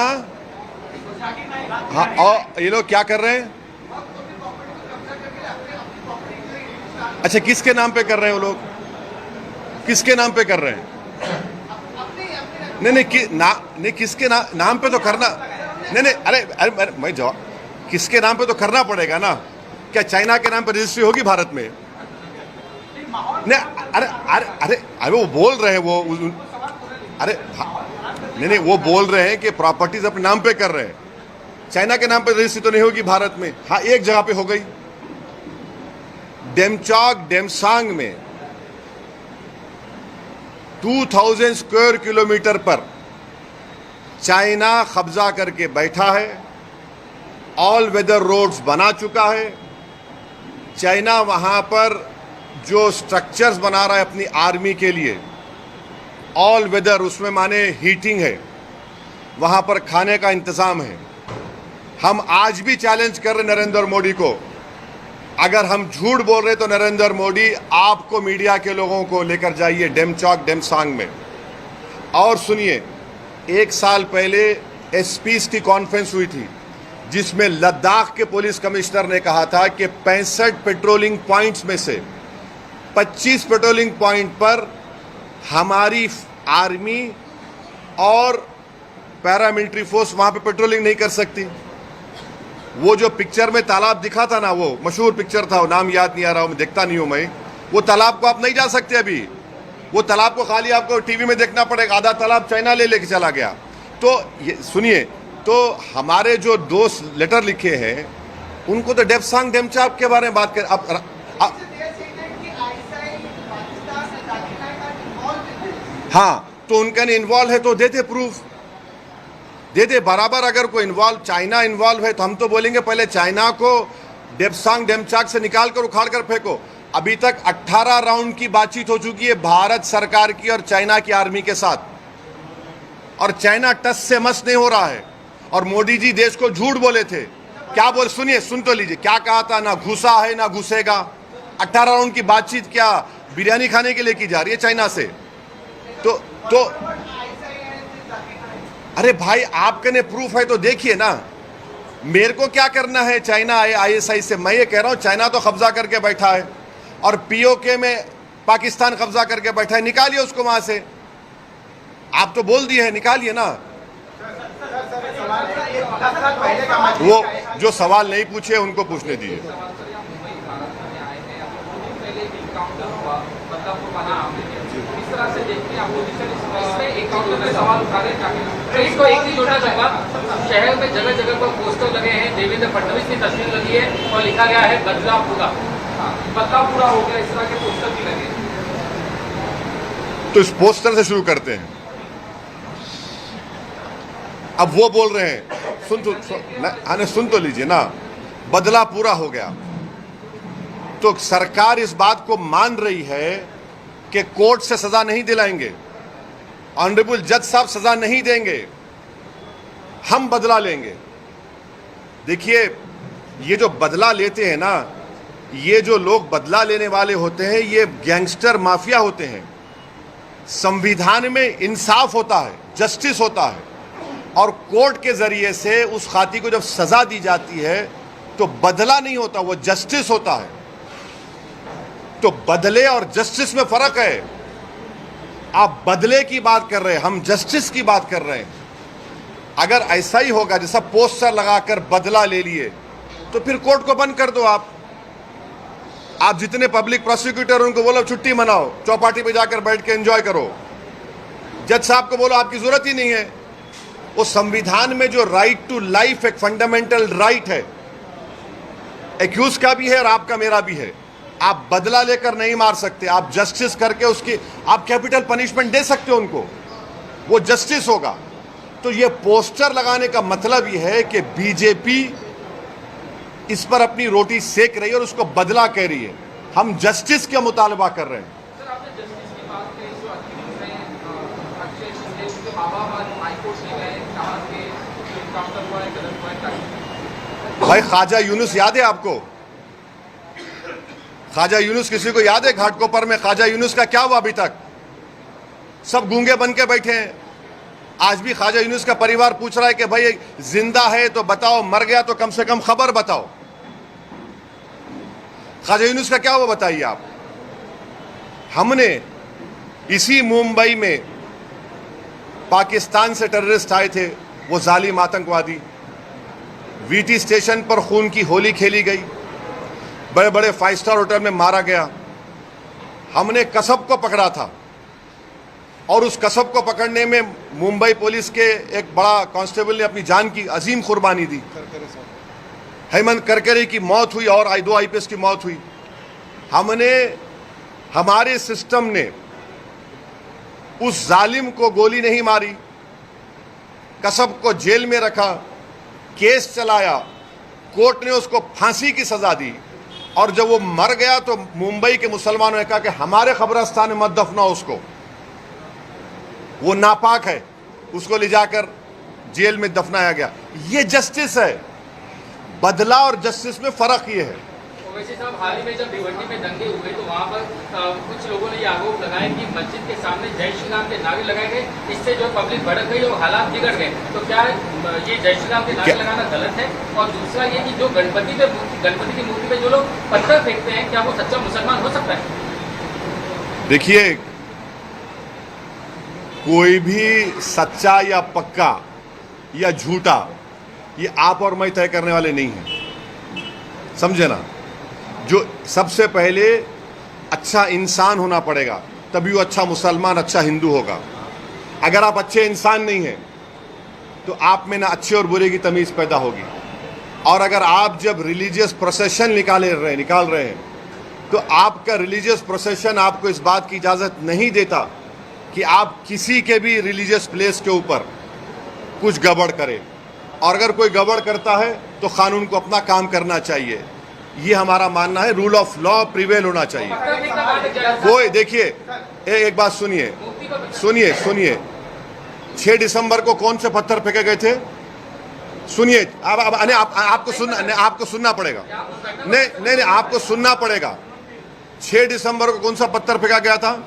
हाँ, और ये लोग क्या कर रहे हैं? अच्छा, किसके नाम पे कर रहे हैं वो लोग? किसके नाम पे कर रहे हैं? नहीं, किसके नाम पे तो करना। नहीं, अरे मैं जवाब, किसके नाम पे तो करना पड़ेगा ना। क्या चाइना के नाम पे रजिस्ट्री होगी भारत में? नहीं, अरे वो बोल रहे हैं वो, अरे नहीं, वो बोल रहे हैं कि प्रॉपर्टीज अपने नाम पे कर रहे हैं, चाइना के नाम पे रजिस्ट्री तो नहीं होगी भारत में। हाँ, एक जगह पे हो गई, डेमचौक डेमसांग में 2000 स्क्वायर किलोमीटर पर चाइना कब्जा करके बैठा है, ऑल वेदर रोड्स बना चुका है। चाइना वहां पर जो स्ट्रक्चर्स बना रहा है अपनी आर्मी के लिए, ऑल वेदर, उसमें माने हीटिंग है, वहां पर खाने का इंतजाम है। हम आज भी चैलेंज कर रहे नरेंद्र मोदी को, अगर हम झूठ बोल रहे तो नरेंद्र मोदी आपको, मीडिया के लोगों को लेकर जाइए डेमचौक डेमसांग में और सुनिए। 1 साल पहले एसपीज की कॉन्फ्रेंस हुई थी जिसमें लद्दाख के पुलिस कमिश्नर ने कहा था कि 65 पेट्रोलिंग पॉइंट्स में से 25 पेट्रोलिंग पॉइंट पर हमारी आर्मी और पैरामिलिट्री फोर्स वहां पे पेट्रोलिंग नहीं कर सकती। वो जो पिक्चर में तालाब दिखा था ना, वो मशहूर पिक्चर था, वो नाम याद नहीं आ रहा, मैं देखता नहीं हूं मैं, वो तालाब को आप नहीं जा सकते अभी। वो तालाब को खाली आपको टीवी में देखना पड़ेगा, आधा तालाब चाइना लेके चला गया। तो ये सुनिए, तो हमारे जो दोस्त लेटर लिखे हैं उनको तो डेमसांग डेमचौक के बारे में बात कर। अब हाँ, तो उनका इन्वॉल्व है तो देते प्रूफ, देते बराबर। अगर कोई इन्वॉल्व, चाइना इन्वॉल्व है तो हम तो बोलेंगे पहले चाइना को डेमसांग डेमचौक से निकाल कर उखाड़ कर फेंको। अभी तक 18 राउंड की बातचीत हो चुकी है भारत सरकार की और चाइना की आर्मी के साथ, और चाइना टस से मस नहीं हो रहा है। और मोदी जी देश को झूठ बोले थे, क्या बोल, सुनिए, सुन तो लीजिए, क्या कहा था, ना घुसा है ना घुसेगा। 18 राउंड की बातचीत क्या बिरयानी खाने के लिए की जा रही है चाइना से? तो अरे भाई, आपके ने प्रूफ है तो देखिए ना, मेरे को क्या करना है चाइना ISI से? मैं ये कह रहा हूं चाइना तो कब्जा करके बैठा है और POK में पाकिस्तान कब्जा करके बैठा है, निकालिए उसको वहां से। आप तो बोल दिए हैं, निकालिए ना। वो जो सवाल नहीं पूछे उनको पूछने दीजिए। इसको एक ही जोड़ना चाहूंगा, शहर में जगह जगह पर पोस्टर लगे हैं, देवेंद्र फडणवीस की तस्वीर लगी है और लिखा गया है बदला पूरा, बदला पूरा हो गया, इस तरह के पोस्टर भी लगे। तो इस पोस्टर से शुरू करते हैं। अब वो बोल रहे हैं, सुन तो लीजिए ना, बदला पूरा हो गया। तो सरकार इस बात को मान रही है कि कोर्ट से सजा नहीं दिलाएंगे, ऑनरेबल जज साहब सजा नहीं देंगे, हम बदला लेंगे। देखिए, ये जो बदला लेते हैं ना, ये जो लोग बदला लेने वाले होते हैं, ये गैंगस्टर माफिया होते हैं। संविधान में इंसाफ होता है, जस्टिस होता है, और कोर्ट के जरिए से उस खाती को जब सजा दी जाती है तो बदला नहीं होता, वो जस्टिस होता है। तो बदले और जस्टिस में फर्क है। आप बदले की बात कर रहे हैं, हम जस्टिस की बात कर रहे हैं। अगर ऐसा ही होगा जैसा पोस्टर लगाकर बदला ले लिए तो फिर कोर्ट को बंद कर दो। आप जितने पब्लिक प्रोसिक्यूटर उनको बोलो छुट्टी मनाओ, चौपाटी पे जाकर बैठ के एंजॉय करो। जज साहब को बोलो आपकी जरूरत ही नहीं है। वो संविधान में जो राइट टू लाइफ एक फंडामेंटल राइट है, एक्यूज का भी है और आपका मेरा भी है। आप बदला लेकर नहीं मार सकते, आप जस्टिस करके उसकी आप कैपिटल पनिशमेंट दे सकते हो उनको, वो जस्टिस होगा। तो ये पोस्टर लगाने का मतलब ये है कि बीजेपी इस पर अपनी रोटी सेक रही है और उसको बदला कह रही है। हम जस्टिस का मुतालबा कर रहे हैं। सर, आपने जस्टिस की बात की, जो अखिलेश हैं, अक्षय शिंदे, उनके बाबा हाईकोर्ट में गए, कहा कि जो इनकाउंटर हुआ है गलत हुआ है। भाई ख्वाजा यूनुस याद है आपको? ख्वाजा यूनुस किसी को याद है? घाटकोपर में ख्वाजा यूनुस का क्या हुआ? अभी तक सब गूंगे बन के बैठे हैं। आज भी ख्वाजा यूनुस का परिवार पूछ रहा है कि भाई जिंदा है तो बताओ, मर गया तो कम से कम खबर बताओ। ख्वाजा यूनुस का क्या हुआ बताइए आप। हमने इसी मुंबई में पाकिस्तान से टेररिस्ट आए थे, वो जालिम आतंकवादी, वीटी स्टेशन पर खून की होली खेली गई, बड़े बड़े 5 स्टार होटल में मारा गया। हमने कसब को पकड़ा था और उस कसब को पकड़ने में मुंबई पुलिस के एक बड़ा कांस्टेबल ने अपनी जान की अजीम कुर्बानी दी। हेमंत करकरे की मौत हुई और 2 आईपीएस की मौत हुई। हमने, हमारे सिस्टम ने उस जालिम को गोली नहीं मारी, कसब को जेल में रखा, केस चलाया, कोर्ट ने उसको फांसी की सजा दी और जब वो मर गया तो मुंबई के मुसलमानों ने कहा कि हमारे कब्रिस्तान में मत दफनाओ उसको, वो नापाक है, उसको ले जाकर जेल में दफनाया गया। ये जस्टिस है। बदला और जस्टिस में फर्क ये है। वैसे साहब, हाल ही में जब भिवंडी में दंगे हुए तो वहाँ पर कुछ लोगों ने ये आरोप लगाया कि मस्जिद के सामने जय श्री राम के नारे लगाए गए, इससे जो पब्लिक भड़क गई और हालात बिगड़ गए। तो क्या ये जय श्री राम के नारे लगाना गलत है? और दूसरा ये कि जो गणपति की मूर्ति पे जो लोग पत्थर फेंकते हैं, क्या वो सच्चा मुसलमान हो सकता है? देखिए, कोई भी सच्चा या पक्का या झूठा ये आप और मैं तय करने वाले नहीं हैं, समझे ना। जो सबसे पहले अच्छा इंसान होना पड़ेगा, तभी वो अच्छा मुसलमान, अच्छा हिंदू होगा। अगर आप अच्छे इंसान नहीं हैं तो आप में ना अच्छे और बुरे की तमीज़ पैदा होगी। और अगर आप जब रिलीजियस प्रोसेशन निकाल रहे हैं तो आपका रिलीजियस प्रोसेशन आपको इस बात की इजाज़त नहीं देता कि आप किसी के भी रिलीजियस प्लेस के ऊपर कुछ गड़बड़ करें। और अगर कोई गड़बड़ करता है तो कानून को अपना काम करना चाहिए। ये हमारा मानना है। रूल ऑफ लॉ प्रिवेल होना चाहिए। कोई देखिए, एक बात सुनिए, 6 दिसंबर को कौन से पत्थर फेंके गए थे? सुनिए, आपको सुनना पड़ेगा। नहीं, आपको सुनना पड़ेगा। 6 दिसंबर को कौन सा पत्थर फेंका गया था?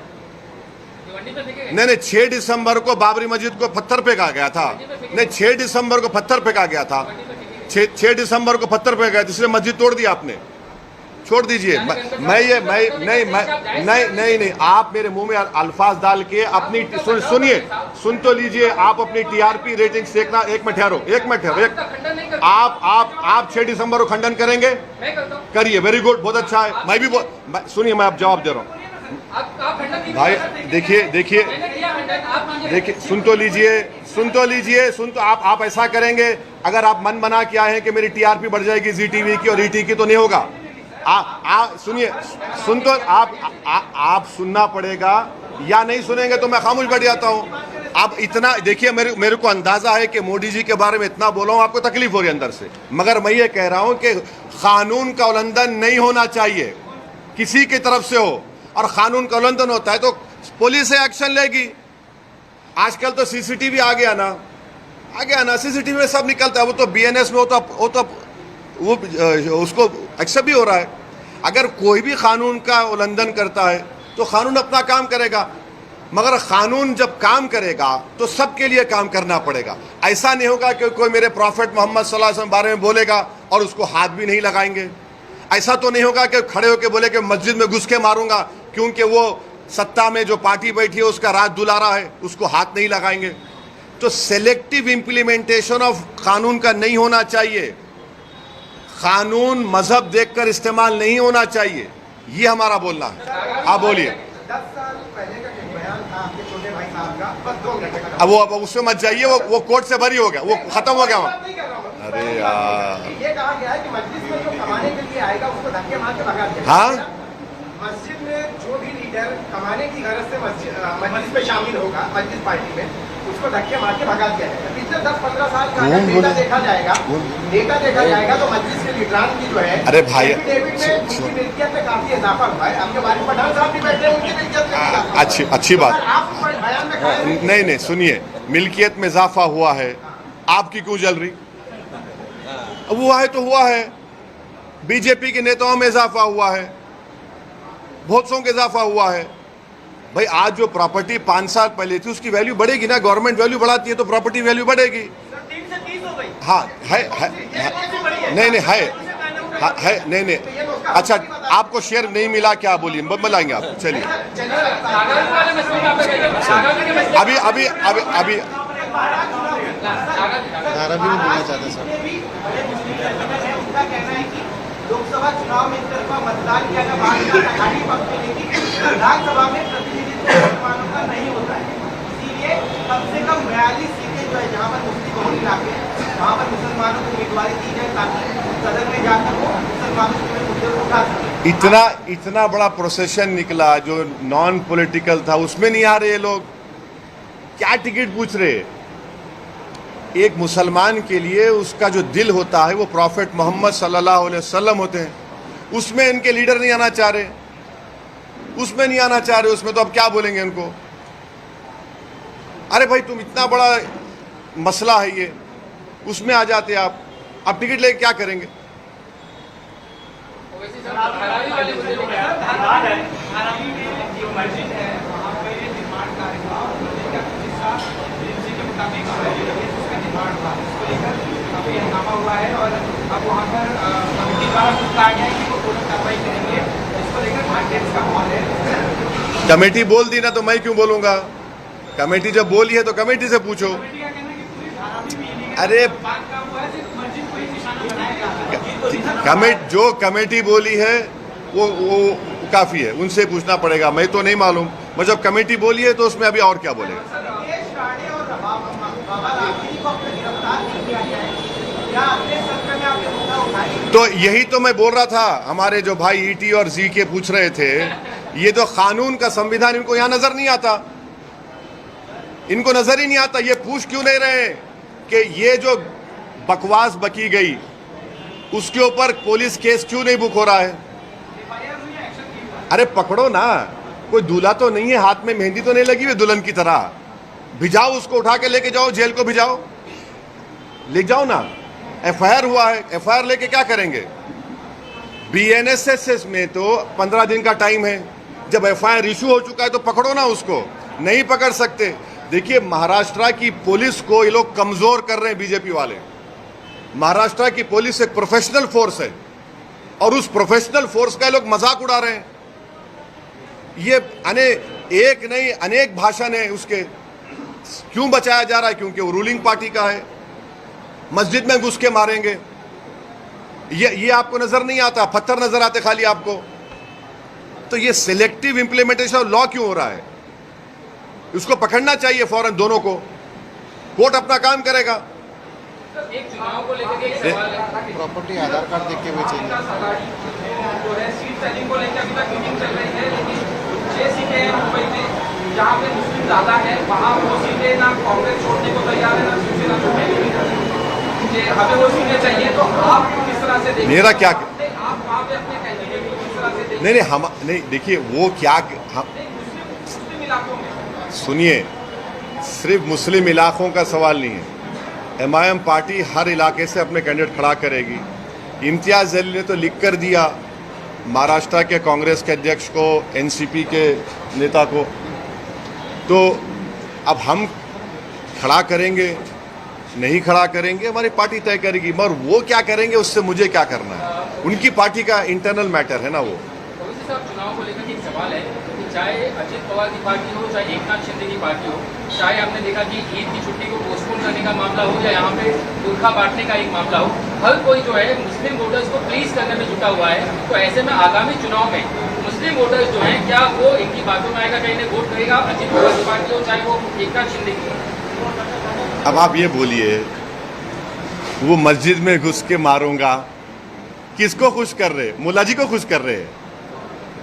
नहीं, 6 दिसंबर को बाबरी मस्जिद को पत्थर फेंका गया था। नहीं, 6 दिसंबर को पत्थर फेंका गया था। 6 दिसंबर को पत्थर फेंका गया, इसलिए मस्जिद तोड़ दी आपने। छोड़ दीजिए। नहीं, आप मेरे मुंह में अल्फाज डाल के अपनी सुन तो लीजिए। आप अपनी टीआरपी रेटिंग देखना। एक मिनट ठहरो। आप 6 दिसंबर को खंडन करेंगे? करिए, वेरी गुड, बहुत अच्छा है। मैं भी सुनिए, मैं आप जवाब दे रहा हूँ भाई। देखिए, सुन तो लीजिए। आप ऐसा करेंगे, अगर आप मन बना के आए हैं कि मेरी टीआरपी बढ़ जाएगी जी टीवी की और ईटी की, तो नहीं होगा। सुनिए, आप सुनना पड़ेगा, या नहीं सुनेंगे तो मैं खामोश बैठ जाता हूँ। अब इतना देखिए, मेरे को अंदाजा है कि मोदी जी के बारे में इतना बोला हूँ, आपको तकलीफ हो रही है अंदर से, मगर मैं ये कह रहा हूँ कि कानून का उल्लंघन नहीं होना चाहिए, किसी की तरफ से हो। और कानून का उल्लंघन होता है तो पुलिस एक्शन लेगी। आजकल तो सीसीटीवी आ गया ना, सीसीटीवी में सब निकलता है। वो तो बीएनएस में वो उसको एक्सेप्ट भी हो रहा है। अगर कोई भी कानून का उल्लंघन करता है तो कानून अपना काम करेगा। मगर कानून जब काम करेगा तो सबके लिए काम करना पड़ेगा। ऐसा नहीं होगा कि कोई मेरे प्रॉफिट मोहम्मद सल्लल्लाहु अलैहि वसल्लम के बारे में बोलेगा और उसको हाथ भी नहीं लगाएंगे। ऐसा तो नहीं होगा कि खड़े होकर बोले कि मस्जिद में घुस के मारूंगा क्योंकि वो सत्ता में जो पार्टी बैठी है उसका राज दुलारा है, उसको हाथ नहीं लगाएंगे। तो सेलेक्टिव इंप्लीमेंटेशन ऑफ कानून का नहीं होना चाहिए। कानून मजहब देखकर इस्तेमाल नहीं होना चाहिए, ये हमारा बोलना है। आप बोलिए। 10 साल पहले का जो बयान था आपके छोटे भाई साहब का, बस 2 मिनट का। अब वो उसमें मत जाइए, वो कोर्ट से बरी हो गया, वो खत्म हो गया। बात नहीं कर रहा हूं मैं। अरे यार, ये कहा गया है कि मस्जिद में जो कमाने के लिए आएगा उसको धक्के मार के भगा दिया। हाँ? मस्जिद में जो भी लीडर कमाने की गरज से मस्जिद में शामिल होगा, मस्जिद पार्टी में, उसको धक्के मार के भगा दिया जाएगा। पिछले 10-15 साल का अगर डेटा देखा जाएगा तो मस्जिद के लीडरान की जो है, अरे भाई, एफिडेविट में उनकी मिल्कियत में काफी इजाफा हुआ है। आपके वारिस पठान साहब भी बैठे हैं, उनकी मिल्कियत में इजाफा हुआ है। अच्छी बात। आप बयान में कहा नहीं सुनिए, मिल्कियत में इजाफा हुआ है, आपकी क्यों जल रही? अब हुआ है तो हुआ है। बीजेपी के नेताओं में इजाफा हुआ है, बहुत सौ का इजाफा हुआ है। भाई आज जो प्रॉपर्टी 5 साल पहले थी उसकी वैल्यू बढ़ेगी ना, गवर्नमेंट वैल्यू बढ़ाती है तो प्रॉपर्टी वैल्यू बढ़ेगी। 3 से 30 हो गई। हाँ है नहीं है नहीं। अच्छा, आपको शेयर नहीं मिला क्या? बोलिए, बताएंगे आप। चलिए अभी नारा भी नहीं बोलना चाहता सर। उनका कहना है कि लोकसभा चुनाव में एक तरफा मतदान किया था, भाजपा आघाड़ी पक्ष में, लेकिन विधानसभा में प्रतिनिधित्व मुसलमानों का नहीं होता है। इसीलिए कम से कम 42 सीटें जो है जहाँ पर मुस्लिम बहुल इलाके हैं वहाँ पर मुसलमानों को उम्मीदवारी दी जाए ताकि सदन में जाकर वो मुसलमानों के मुद्दे को उठा सके। इतना बड़ा प्रोसेशन निकला जो नॉन पॉलिटिकल था, उसमें नहीं आ रहे लोग। क्या टिकट पूछ रहे? एक मुसलमान के लिए उसका जो दिल होता है वो प्रॉफिट मोहम्मद सल्लल्लाहु अलैहि वसल्लम होते हैं, उसमें इनके लीडर नहीं आना चाह रहे, उसमें तो अब क्या बोलेंगे इनको? अरे भाई तुम इतना बड़ा मसला है ये, उसमें आ जाते आप, अब टिकट लेके क्या करेंगे? वैसे सर हरारी वाले मुद्दे पे क्या हरारी में जो मस्जिद है वहाँ पे ये निर्माण कार्य हुआ और मस्जिद का कुछ हिस्सा एजेंसी के मुताबिक उसका निर्माण हुआ, इसको लेकर काफी हंगामा हुआ है और अब वहाँ पर कमेटी द्वारा कुछ कहा गया है कि वो पूर्ण कार्रवाई करेंगे। इसको लेकर मार्केट का माहौल है। कमेटी बोल दी ना तो मैं क्यों बोलूंगा? कमेटी जब बोली है तो कमेटी से पूछो। कमेटी का कहना है कि पूरी धारा भी मिली है। अरे बात का हुआ है सिर्फ मस्जिद को ही निशाना बनाएगा। जो कमेटी बोली है वो काफी है, उनसे पूछना पड़ेगा, मैं तो नहीं मालूम। मैं जब कमेटी बोली है तो उसमें अभी और क्या बोलेगा? राकेश राणे और बाबा रामगिरी को अपने गिरफ्तार नहीं किया गया है। क्या अगले सत्र में आपने मुद्दा उठाएंगे? तो यही तो मैं बोल रहा था, हमारे जो भाई ईटी और जी के पूछ रहे थे, ये तो कानून का संविधान इनको यहाँ नजर नहीं आता, इनको नजर ही नहीं आता। ये पूछ क्यों नहीं रहे कि ये जो बकवास बकी गई उसके ऊपर पुलिस केस क्यों नहीं बुक हो रहा है? अरे पकड़ो ना, कोई दूल्हा तो नहीं है, हाथ में मेहंदी तो नहीं लगी हुई दुल्हन की तरह, भिजाओ उसको, उठा के लेके जाओ जेल को, भिजाओ, ले जाओ ना। एफआईआर हुआ है, एफआईआर लेके क्या करेंगे? बीएनएसएस में तो 15 दिन का टाइम है, जब एफआईआर इशू हो चुका है तो पकड़ो ना उसको, नहीं पकड़ सकते। देखिए महाराष्ट्र की पुलिस को ये लोग कमजोर कर रहे हैं बीजेपी वाले। महाराष्ट्र की पुलिस एक प्रोफेशनल फोर्स है और उस प्रोफेशनल फोर्स का ये लोग मजाक उड़ा रहे हैं। ये एक नहीं अनेक भाषण है उसके, क्यों बचाया जा रहा है? क्योंकि वो रूलिंग पार्टी का है। मस्जिद में घुस के मारेंगे, ये आपको नजर नहीं आता, पत्थर नजर आते खाली आपको। तो ये सिलेक्टिव इंप्लीमेंटेशन ऑफ लॉ क्यों हो रहा है? उसको पकड़ना चाहिए फौरन दोनों को, कोर्ट अपना काम करेगा। एक चुनाव को लेकर एक सवाल है, प्रॉपर्टी आधार कार्ड देख के बेचेंगे। जो है सीट सेलिंग को लेकर अभी तक मीटिंग चल रही है, लेकिन 6 सीटें हैं मुंबई में जहाँ पे मुस्लिम ज्यादा है, वहाँ वो सीटें ना कांग्रेस छोड़ने को तैयार है ना शिवसेना छोड़ने को तैयार है। हमें वो सीटें चाहिए, तो आप किस तरह से देखें? मेरा क्या आप वहाँ पे अपने कैंडिडेट को किस तरह से देखें? नहीं हम नहीं, देखिए वो क्या मुस्लिम इलाकों में सुनिए, सिर्फ मुस्लिम इलाकों का सवाल नहीं है। एमआईएम पार्टी हर इलाके से अपने कैंडिडेट खड़ा करेगी। इम्तियाज जलील ने तो लिख कर दिया महाराष्ट्र के कांग्रेस के अध्यक्ष को, एनसीपी के नेता को, तो अब हम खड़ा करेंगे नहीं खड़ा करेंगे, हमारी पार्टी तय करेगी, मगर वो क्या करेंगे उससे मुझे क्या करना है, उनकी पार्टी का इंटरनल मैटर है ना वो। ओवैसी साहब, चुनाव को लेकर एक सवाल है कि चाहे अजित पवार की पार्टी हो, चाहे एकनाथ शिंदे की पार्टी हो, चाहे आपने देखा कि ईद की छुट्टी को पोस्टपोन करने का मामला हो या यहाँ पे बुरखा बांटने का एक मामला हो, हर कोई जो है मुस्लिम वोटर्स को प्लीज करने में जुटा हुआ है। तो ऐसे में आगामी चुनाव में मुस्लिम वोटर्स जो हैं, क्या वो इनकी बातों में आएगा, कहीं वोट करेगा अजित पवार की पार्टी हो चाहे वो एकनाथ शिंदे की? अब आप ये बोलिए, वो मस्जिद में घुस के मारूंगा, किसको खुश कर रहे? मुल्ला जी को खुश कर रहे हैं।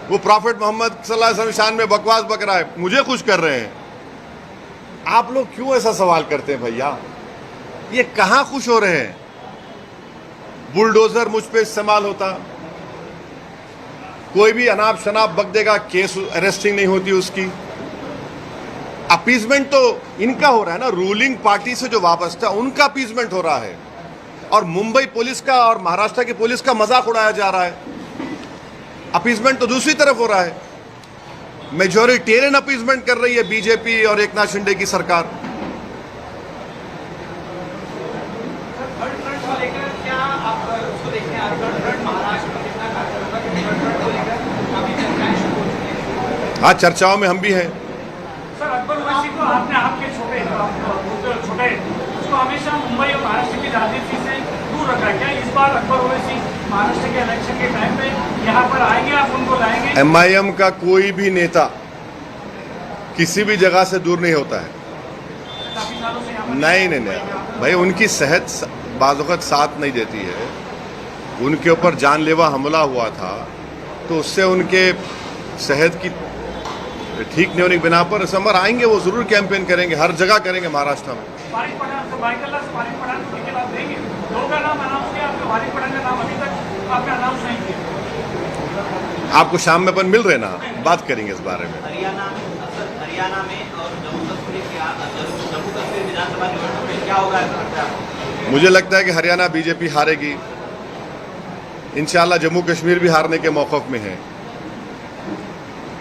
वो प्रॉफिट मोहम्मद सल्लल्लाहु अलैहि वसल्लम शान में बकवास बक रहा है, मुझे खुश कर रहे हैं। आप लोग क्यों ऐसा सवाल करते हैं भैया? ये कहां खुश हो रहे हैं? बुलडोजर मुझ पे इस्तेमाल होता, कोई भी अनाप शनाप बक देगा, केस अरेस्टिंग नहीं होती उसकी। अपीजमेंट तो इनका हो रहा है ना, रूलिंग पार्टी से जो वापस था उनका अपीजमेंट हो रहा है, और मुंबई पुलिस का और महाराष्ट्र की पुलिस का मजाक उड़ाया जा रहा है। अपीजमेंट तो दूसरी तरफ हो रहा है, मेजोरिटेरियन अपीजमेंट कर रही है बीजेपी और एकनाथ शिंदे की सरकार। थर्ड फ्रंट को लेकर क्या आप उसको देखते हैं? थर्ड फ्रंट महाराष्ट्र में कितना कार्य होगा? थर्ड फ्रंट को लेकर काफी चर्चाएं शुरू हो चुकी हैं। हाँ, चर्चाओं में हम भी हैं। सर, अकबर ओवैसी को आपने आपके छोटे उसको हमेशा मुंबई और महाराष्ट्र की राजनीति से दूर रखा है। क्या इस बार अकबर ओवैसी महाराष्ट्र के इलेक्शन के टाइम पे यहाँ पर आएंगे, आप उनको लाएंगे? MIM का कोई भी नेता किसी भी जगह से दूर नहीं होता है। काफी सालों से यहाँ पर नहीं भाई, उनकी सेहत बाज़ वक़्त साथ नहीं देती है। उनके ऊपर जानलेवा हमला हुआ था, तो उससे उनके सेहत की ठीक नहीं होने की बिना पर समर आएंगे, वो जरूर कैंपेन करेंगे, हर जगह करेंगे महाराष्ट्र में। वारिस पठान को टिकट आप देंगे? दो का नाम अनाउंस किया आपने, वारिस पठान का नाम अभी तक आपने अनाउंस नहीं किया। आपको शाम में अपन मिल रहे ना, बात करेंगे इस बारे में। हरियाणा में और जम्मू कश्मीर विधानसभा निवडणूक में क्या होगा ऐसा लगता है आपको? मुझे लगता है कि हरियाणा बीजेपी हारेगी, इंशाल्लाह जम्मू कश्मीर भी हारने के मौक़िफ़ में है।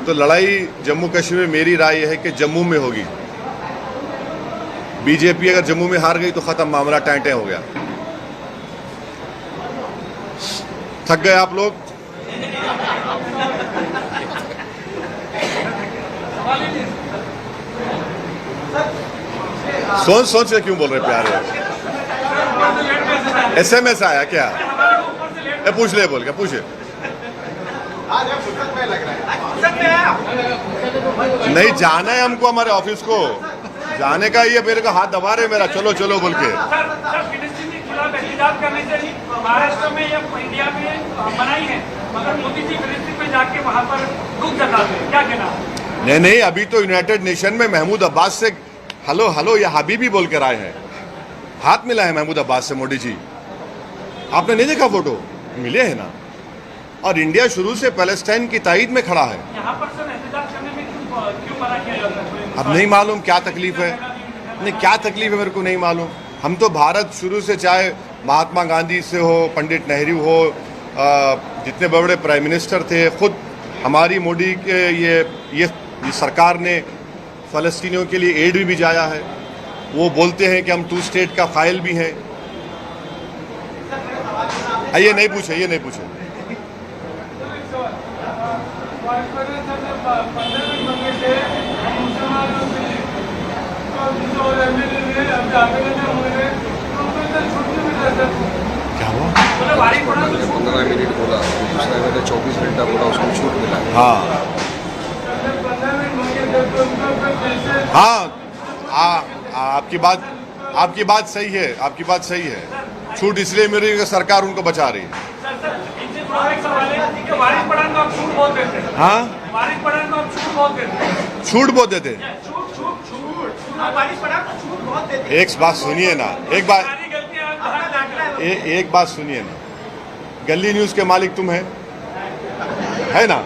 तो लड़ाई जम्मू कश्मीर में मेरी राय है कि जम्मू में होगी। बीजेपी अगर जम्मू में हार गई तो खत्म, मामला टाइटे हो गया। थक गए आप लोग? सोच सोच के क्यों बोल रहे प्यारे? SMS आया क्या? पूछ ले, बोल क्या पूछे? नहीं, जाना है हमको हमारे ऑफिस को, जाने का ही है। मेरे को हाथ दबा रहे मेरा, चलो चलो बोल के। सर, फिलिस्तीन के खिलाफ एहतजाज करने से महाराष्ट्र में या इंडिया में मनाही है, मगर मोदी जी फिलिस्तीन में जाके वहाँ पर रुक जताते हैं, क्या कहना? नहीं, अभी तो यूनाइटेड नेशन में महमूद अब्बास से हेलो या हबीबी बोल कर आए हैं। हाथ मिला है महमूद अब्बास से मोदी जी। आपने नहीं देखा फोटो? मिले हैं ना। और इंडिया शुरू से पैलेस्टाइन की ताईद में खड़ा है। यहाँ पर सर एहतजाज करने में क्यों मना किया जाता है? अब नहीं मालूम क्या तकलीफ है, नहीं क्या तकलीफ है मेरे को नहीं मालूम। हम तो भारत शुरू से, चाहे महात्मा गांधी से हो, पंडित नेहरू हो, जितने बड़े बड़े प्राइम मिनिस्टर थे, खुद हमारी मोदी के ये सरकार ने फ़लस्तीनियों के लिए एड भी भिजाया है। वो बोलते हैं कि हम 2 स्टेट का फाइल भी हैं। ये नहीं पूछे, ये नहीं पूछे। क्या हुआ? 15 मिनट बोला, दूसरा मैंने 24 घंटा बोला, उसको छूट मिला। हाँ, आपकी बात सही है, आपकी बात सही है। छूट इसलिए मिल रही है कि सरकार उनको बचा रही है। हाँ, छूट बहुत देते। एक बात सुनिए ना, एक बात सुनिए ना। गली न्यूज़ के मालिक तुम है ना?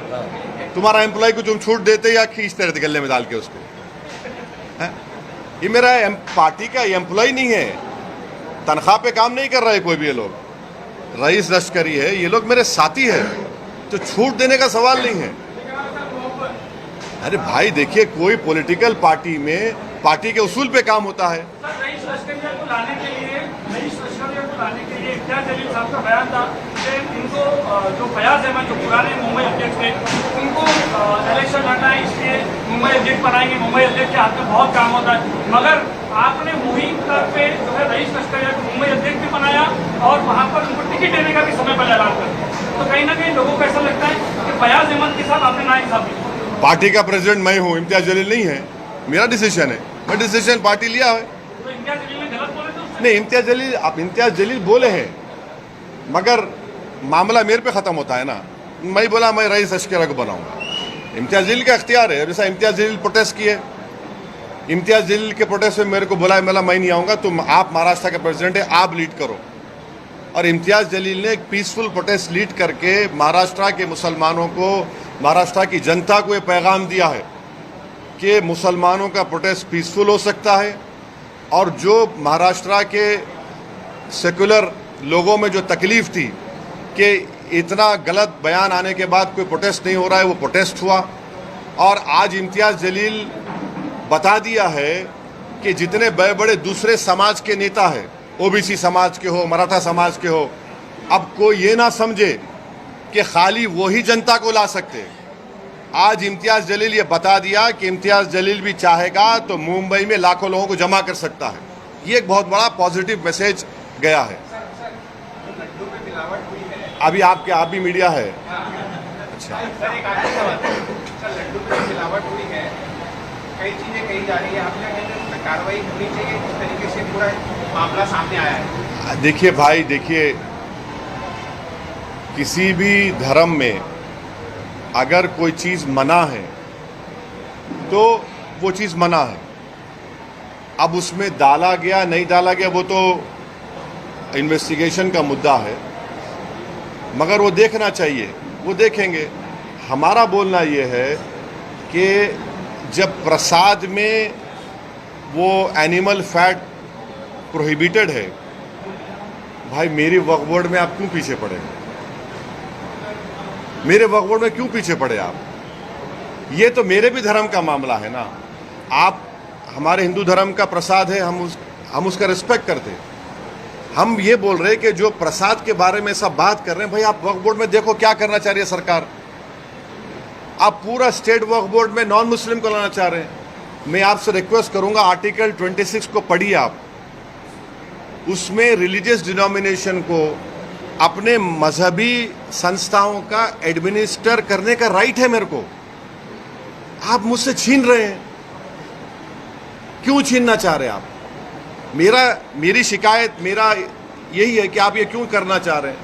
तुम्हारा एम्प्लॉय को तुम छूट देते या खींचते रहते गले में डाल के उसको? है? ये मेरा पार्टी का एम्प्लॉय नहीं है, तनख्वाह पे काम नहीं कर रहे कोई भी। ये लोग रईस लश्करी है, ये लोग मेरे साथी है, तो छूट देने का सवाल नहीं है। अरे भाई देखिए, कोई पॉलिटिकल पार्टी में पार्टी के उसूल पे काम होता है। सर, रईस लश्करिया को लाने के लिए इम्तियाज जलील साहब का बयान था कि इनको जो फयाज अहमद जो पुराने मुंबई अध्यक्ष थे उनको इलेक्शन लड़ना है, इसलिए मुंबई अध्यक्ष बनाएंगे, मुंबई अध्यक्ष के हाथ में बहुत काम होता है। मगर आपने मुहिम पे जो है रईस लश्करिया को मुंबई अध्यक्ष भी बनाया और वहाँ पर उनको टिकट देने का भी समय पर ऐलान कर दिया। तो कहीं ना कहीं लोगों को ऐसा लगता है कि फयाज अहमद के साथ आपने नाइंसाफी। पार्टी का प्रेसिडेंट मैं हूँ, इम्तियाज जलील नहीं है। मेरा डिसीजन है, मैं डिसीजन पार्टी लिया है। तो इम्तियाज जलील ने गलत बोले थे उससे? नहीं, इम्तियाज जलील बोले हैं, मगर मामला मेरे पे ख़त्म होता है ना। मैं बोला मैं रईस लश्करिया को बनाऊंगा, इम्तियाज जलील का इख्तियार है। जैसा इम्तियाज जलील प्रोटेस्ट किए, इम्तियाज जलील के प्रोटेस्ट में मेरे को बुलाया, मैं नहीं आऊँगा, तुम आप महाराष्ट्र के प्रेसिडेंट है, आप लीड करो। और इम्तियाज जलील ने एक पीसफुल प्रोटेस्ट लीड करके महाराष्ट्र के मुसलमानों को, महाराष्ट्र की जनता को ये पैगाम दिया है कि मुसलमानों का प्रोटेस्ट पीसफुल हो सकता है, और जो महाराष्ट्र के सेकुलर लोगों में जो तकलीफ थी कि इतना गलत बयान आने के बाद कोई प्रोटेस्ट नहीं हो रहा है, वो प्रोटेस्ट हुआ। और आज इम्तियाज जलील बता दिया है कि जितने बड़े बड़े दूसरे समाज के नेता हैं, ओबीसी समाज के हो, मराठा समाज के हो, अब कोई ये ना समझे कि खाली वही जनता को ला सकते। आज इम्तियाज जलील ये बता दिया कि इम्तियाज जलील भी चाहेगा तो मुंबई में लाखों लोगों को जमा कर सकता है। ये एक बहुत बड़ा पॉजिटिव मैसेज गया है। अभी आप भी मीडिया है। अच्छा, सर एक आखिरी सवाल। सर, लड्डू में मिलावट हुई है, कई चीजें कही जा रही है, आपने कहा कार्रवाई होनी चाहिए, किस तरीके से पूरा मामला सामने आया है? देखिए भाई, देखिए, किसी भी धर्म में अगर कोई चीज़ मना है तो वो चीज़ मना है। अब उसमें डाला गया नहीं डाला गया वो तो इन्वेस्टिगेशन का मुद्दा है, मगर वो देखना चाहिए, वो देखेंगे। हमारा बोलना ये है कि जब प्रसाद में वो एनिमल फैट प्रोहिबिटेड है, भाई मेरी वक्फ बोर्ड में आप क्यों पीछे पड़े? मेरे वक्फ बोर्ड में क्यों पीछे पड़े आप? ये तो मेरे भी धर्म का मामला है ना। आप हमारे हिंदू धर्म का प्रसाद है, हम उसका रिस्पेक्ट करते हैं। हम ये बोल रहे हैं कि जो प्रसाद के बारे में सब बात कर रहे हैं, भाई आप वक्फ बोर्ड में देखो क्या करना चाह रही है सरकार। आप पूरा स्टेट वक्फ बोर्ड में नॉन मुस्लिम को लाना चाह रहे हैं। मैं आपसे रिक्वेस्ट करूंगा, आर्टिकल 26 को पढ़िए आप। उसमें रिलीजियस डिनोमिनेशन को अपने मजहबी संस्थाओं का एडमिनिस्टर करने का राइट है मेरे को। आप मुझसे छीन रहे हैं, क्यों छीनना चाह रहे हैं आप? मेरी शिकायत मेरा यही है कि आप ये क्यों करना चाह रहे हैं?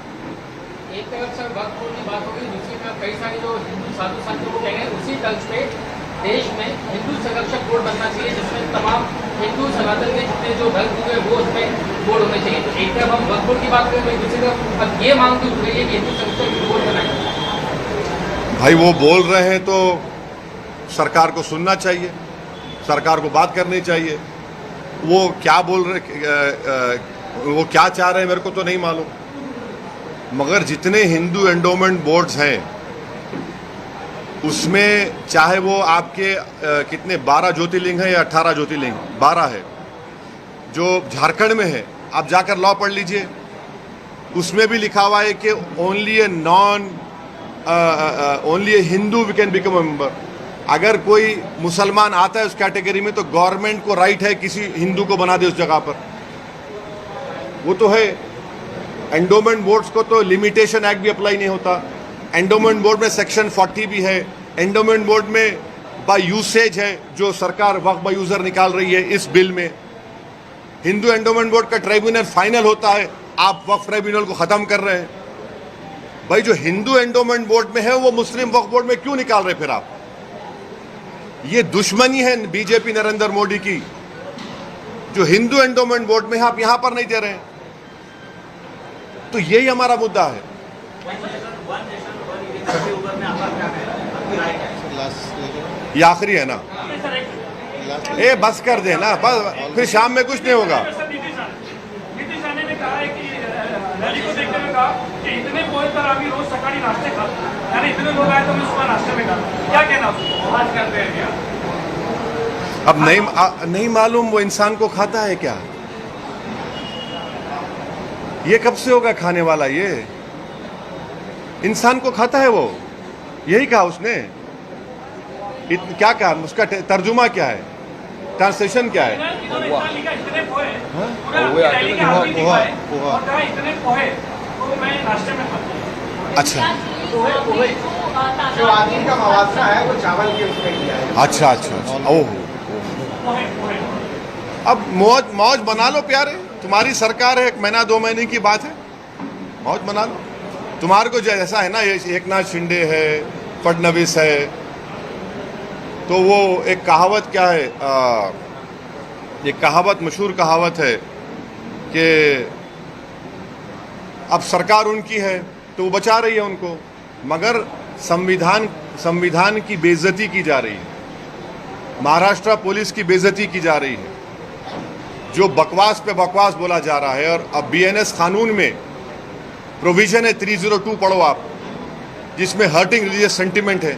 एक तरफ सर वक्फ बोर्ड की बात होगी, दूसरी तरफ कई सारे जो हिंदू साधु संत लोग कह रहे हैं, उसी तर्ज पे देश में हिंदू संरक्षक बोर्ड बनना चाहिए, जिसमें तमाम हिंदू सनातन के जितने जो धर्म हुए वो उसमें बोर्ड होने चाहिए। तो एक तरफ हम वक्फ बोर्ड की बात करें, दूसरी तरफ अब ये मांग की उठ रही है कि हिंदू संरक्षक बोर्ड बनाए। भाई वो बोल रहे हैं तो सरकार को सुनना चाहिए, सरकार को बात करनी चाहिए। वो क्या बोल रहे, वो क्या चाह रहे हैं मेरे को तो नहीं मालूम। मगर जितने हिंदू एंडोमेंट बोर्ड्स हैं उसमें चाहे वो आपके कितने 12 ज्योतिर्लिंग है या 18 ज्योतिर्लिंग, 12 है जो झारखंड में है। आप जाकर लॉ पढ़ लीजिए, उसमें भी लिखा हुआ है कि only a Hindu we can become a member. अगर कोई मुसलमान आता है उस कैटेगरी में तो गवर्नमेंट को राइट है किसी हिंदू को बना दे उस जगह पर। वो तो है। एंडोमेंट बोर्ड्स को तो लिमिटेशन एक्ट भी अप्लाई नहीं होता। एंडोमेंट बोर्ड में सेक्शन 40 भी है। एंडोमेंट बोर्ड में बाय यूसेज है, जो सरकार वक्फ बाय यूजर निकाल रही है इस बिल में। हिंदू एंडोमेंट बोर्ड का ट्राइब्यूनल फाइनल होता है, आप वक्फ ट्राइब्यूनल को खत्म कर रहे हैं। भाई जो हिंदू एंडोमेंट बोर्ड में है वो मुस्लिम वक्फ बोर्ड में क्यों निकाल रहे फिर आप? ये दुश्मनी है बीजेपी नरेंद्र मोदी की। जो हिंदू एंडोमेंट बोर्ड में है आप यहां पर नहीं दे रहे हैं, तो यही हमारा मुद्दा है। ये आखिरी है ना, ए बस कर दे ना, बस फिर शाम में कुछ नहीं होगा। नीतीश आने ने कहा है कि रैली को देखते हुए कहा कि इतने पोहे तर आम्ही रोज सकाळी नाश्ते खातो आणि इतने लोग आए तो मैं सुबह नाश्ते में खाता क्या कहना उसको आज करते हैं क्या अब नहीं मालूम वो इंसान को खाता है क्या। ये कब से होगा खाने वाला, ये इंसान को खाता है वो, यही कहा उसने। क्या कहा, उसका तर्जुमा क्या है, ट्रांसलेशन क्या है? इन्होंने इतना लिखा इतने पोहे पूरा पोहे आटे रैली में के हाथ में पोहा, लिखा है पोहा। और कहा इतने पोहे तो मैं नाश्ते में खाता हूँ। अच्छा जो आदमी का मवासना है वो चावल के उसमें किया है। अच्छा अच्छा अच्छा, ओह। पोहे पोहे अब मौज बना लो प्यारे, तुम्हारी सरकार है, 1 महीना 2 महीने की बात है, मौज बना लो। तुम्हारे को जैसा है ना, ये एकनाथ शिंदे है, फडणवीस है, तो वो एक कहावत क्या है, एक कहावत, मशहूर कहावत है कि अब सरकार उनकी है तो वो बचा रही है उनको, मगर संविधान की बेइज्जती की जा रही है, महाराष्ट्र पुलिस की बेइज्जती की जा रही है, जो बकवास पे बकवास बोला जा रहा है। और अब बीएनएस कानून में प्रोविजन है 302 पढ़ो आप, जिसमें हर्टिंग रिलीजियस सेंटिमेंट है।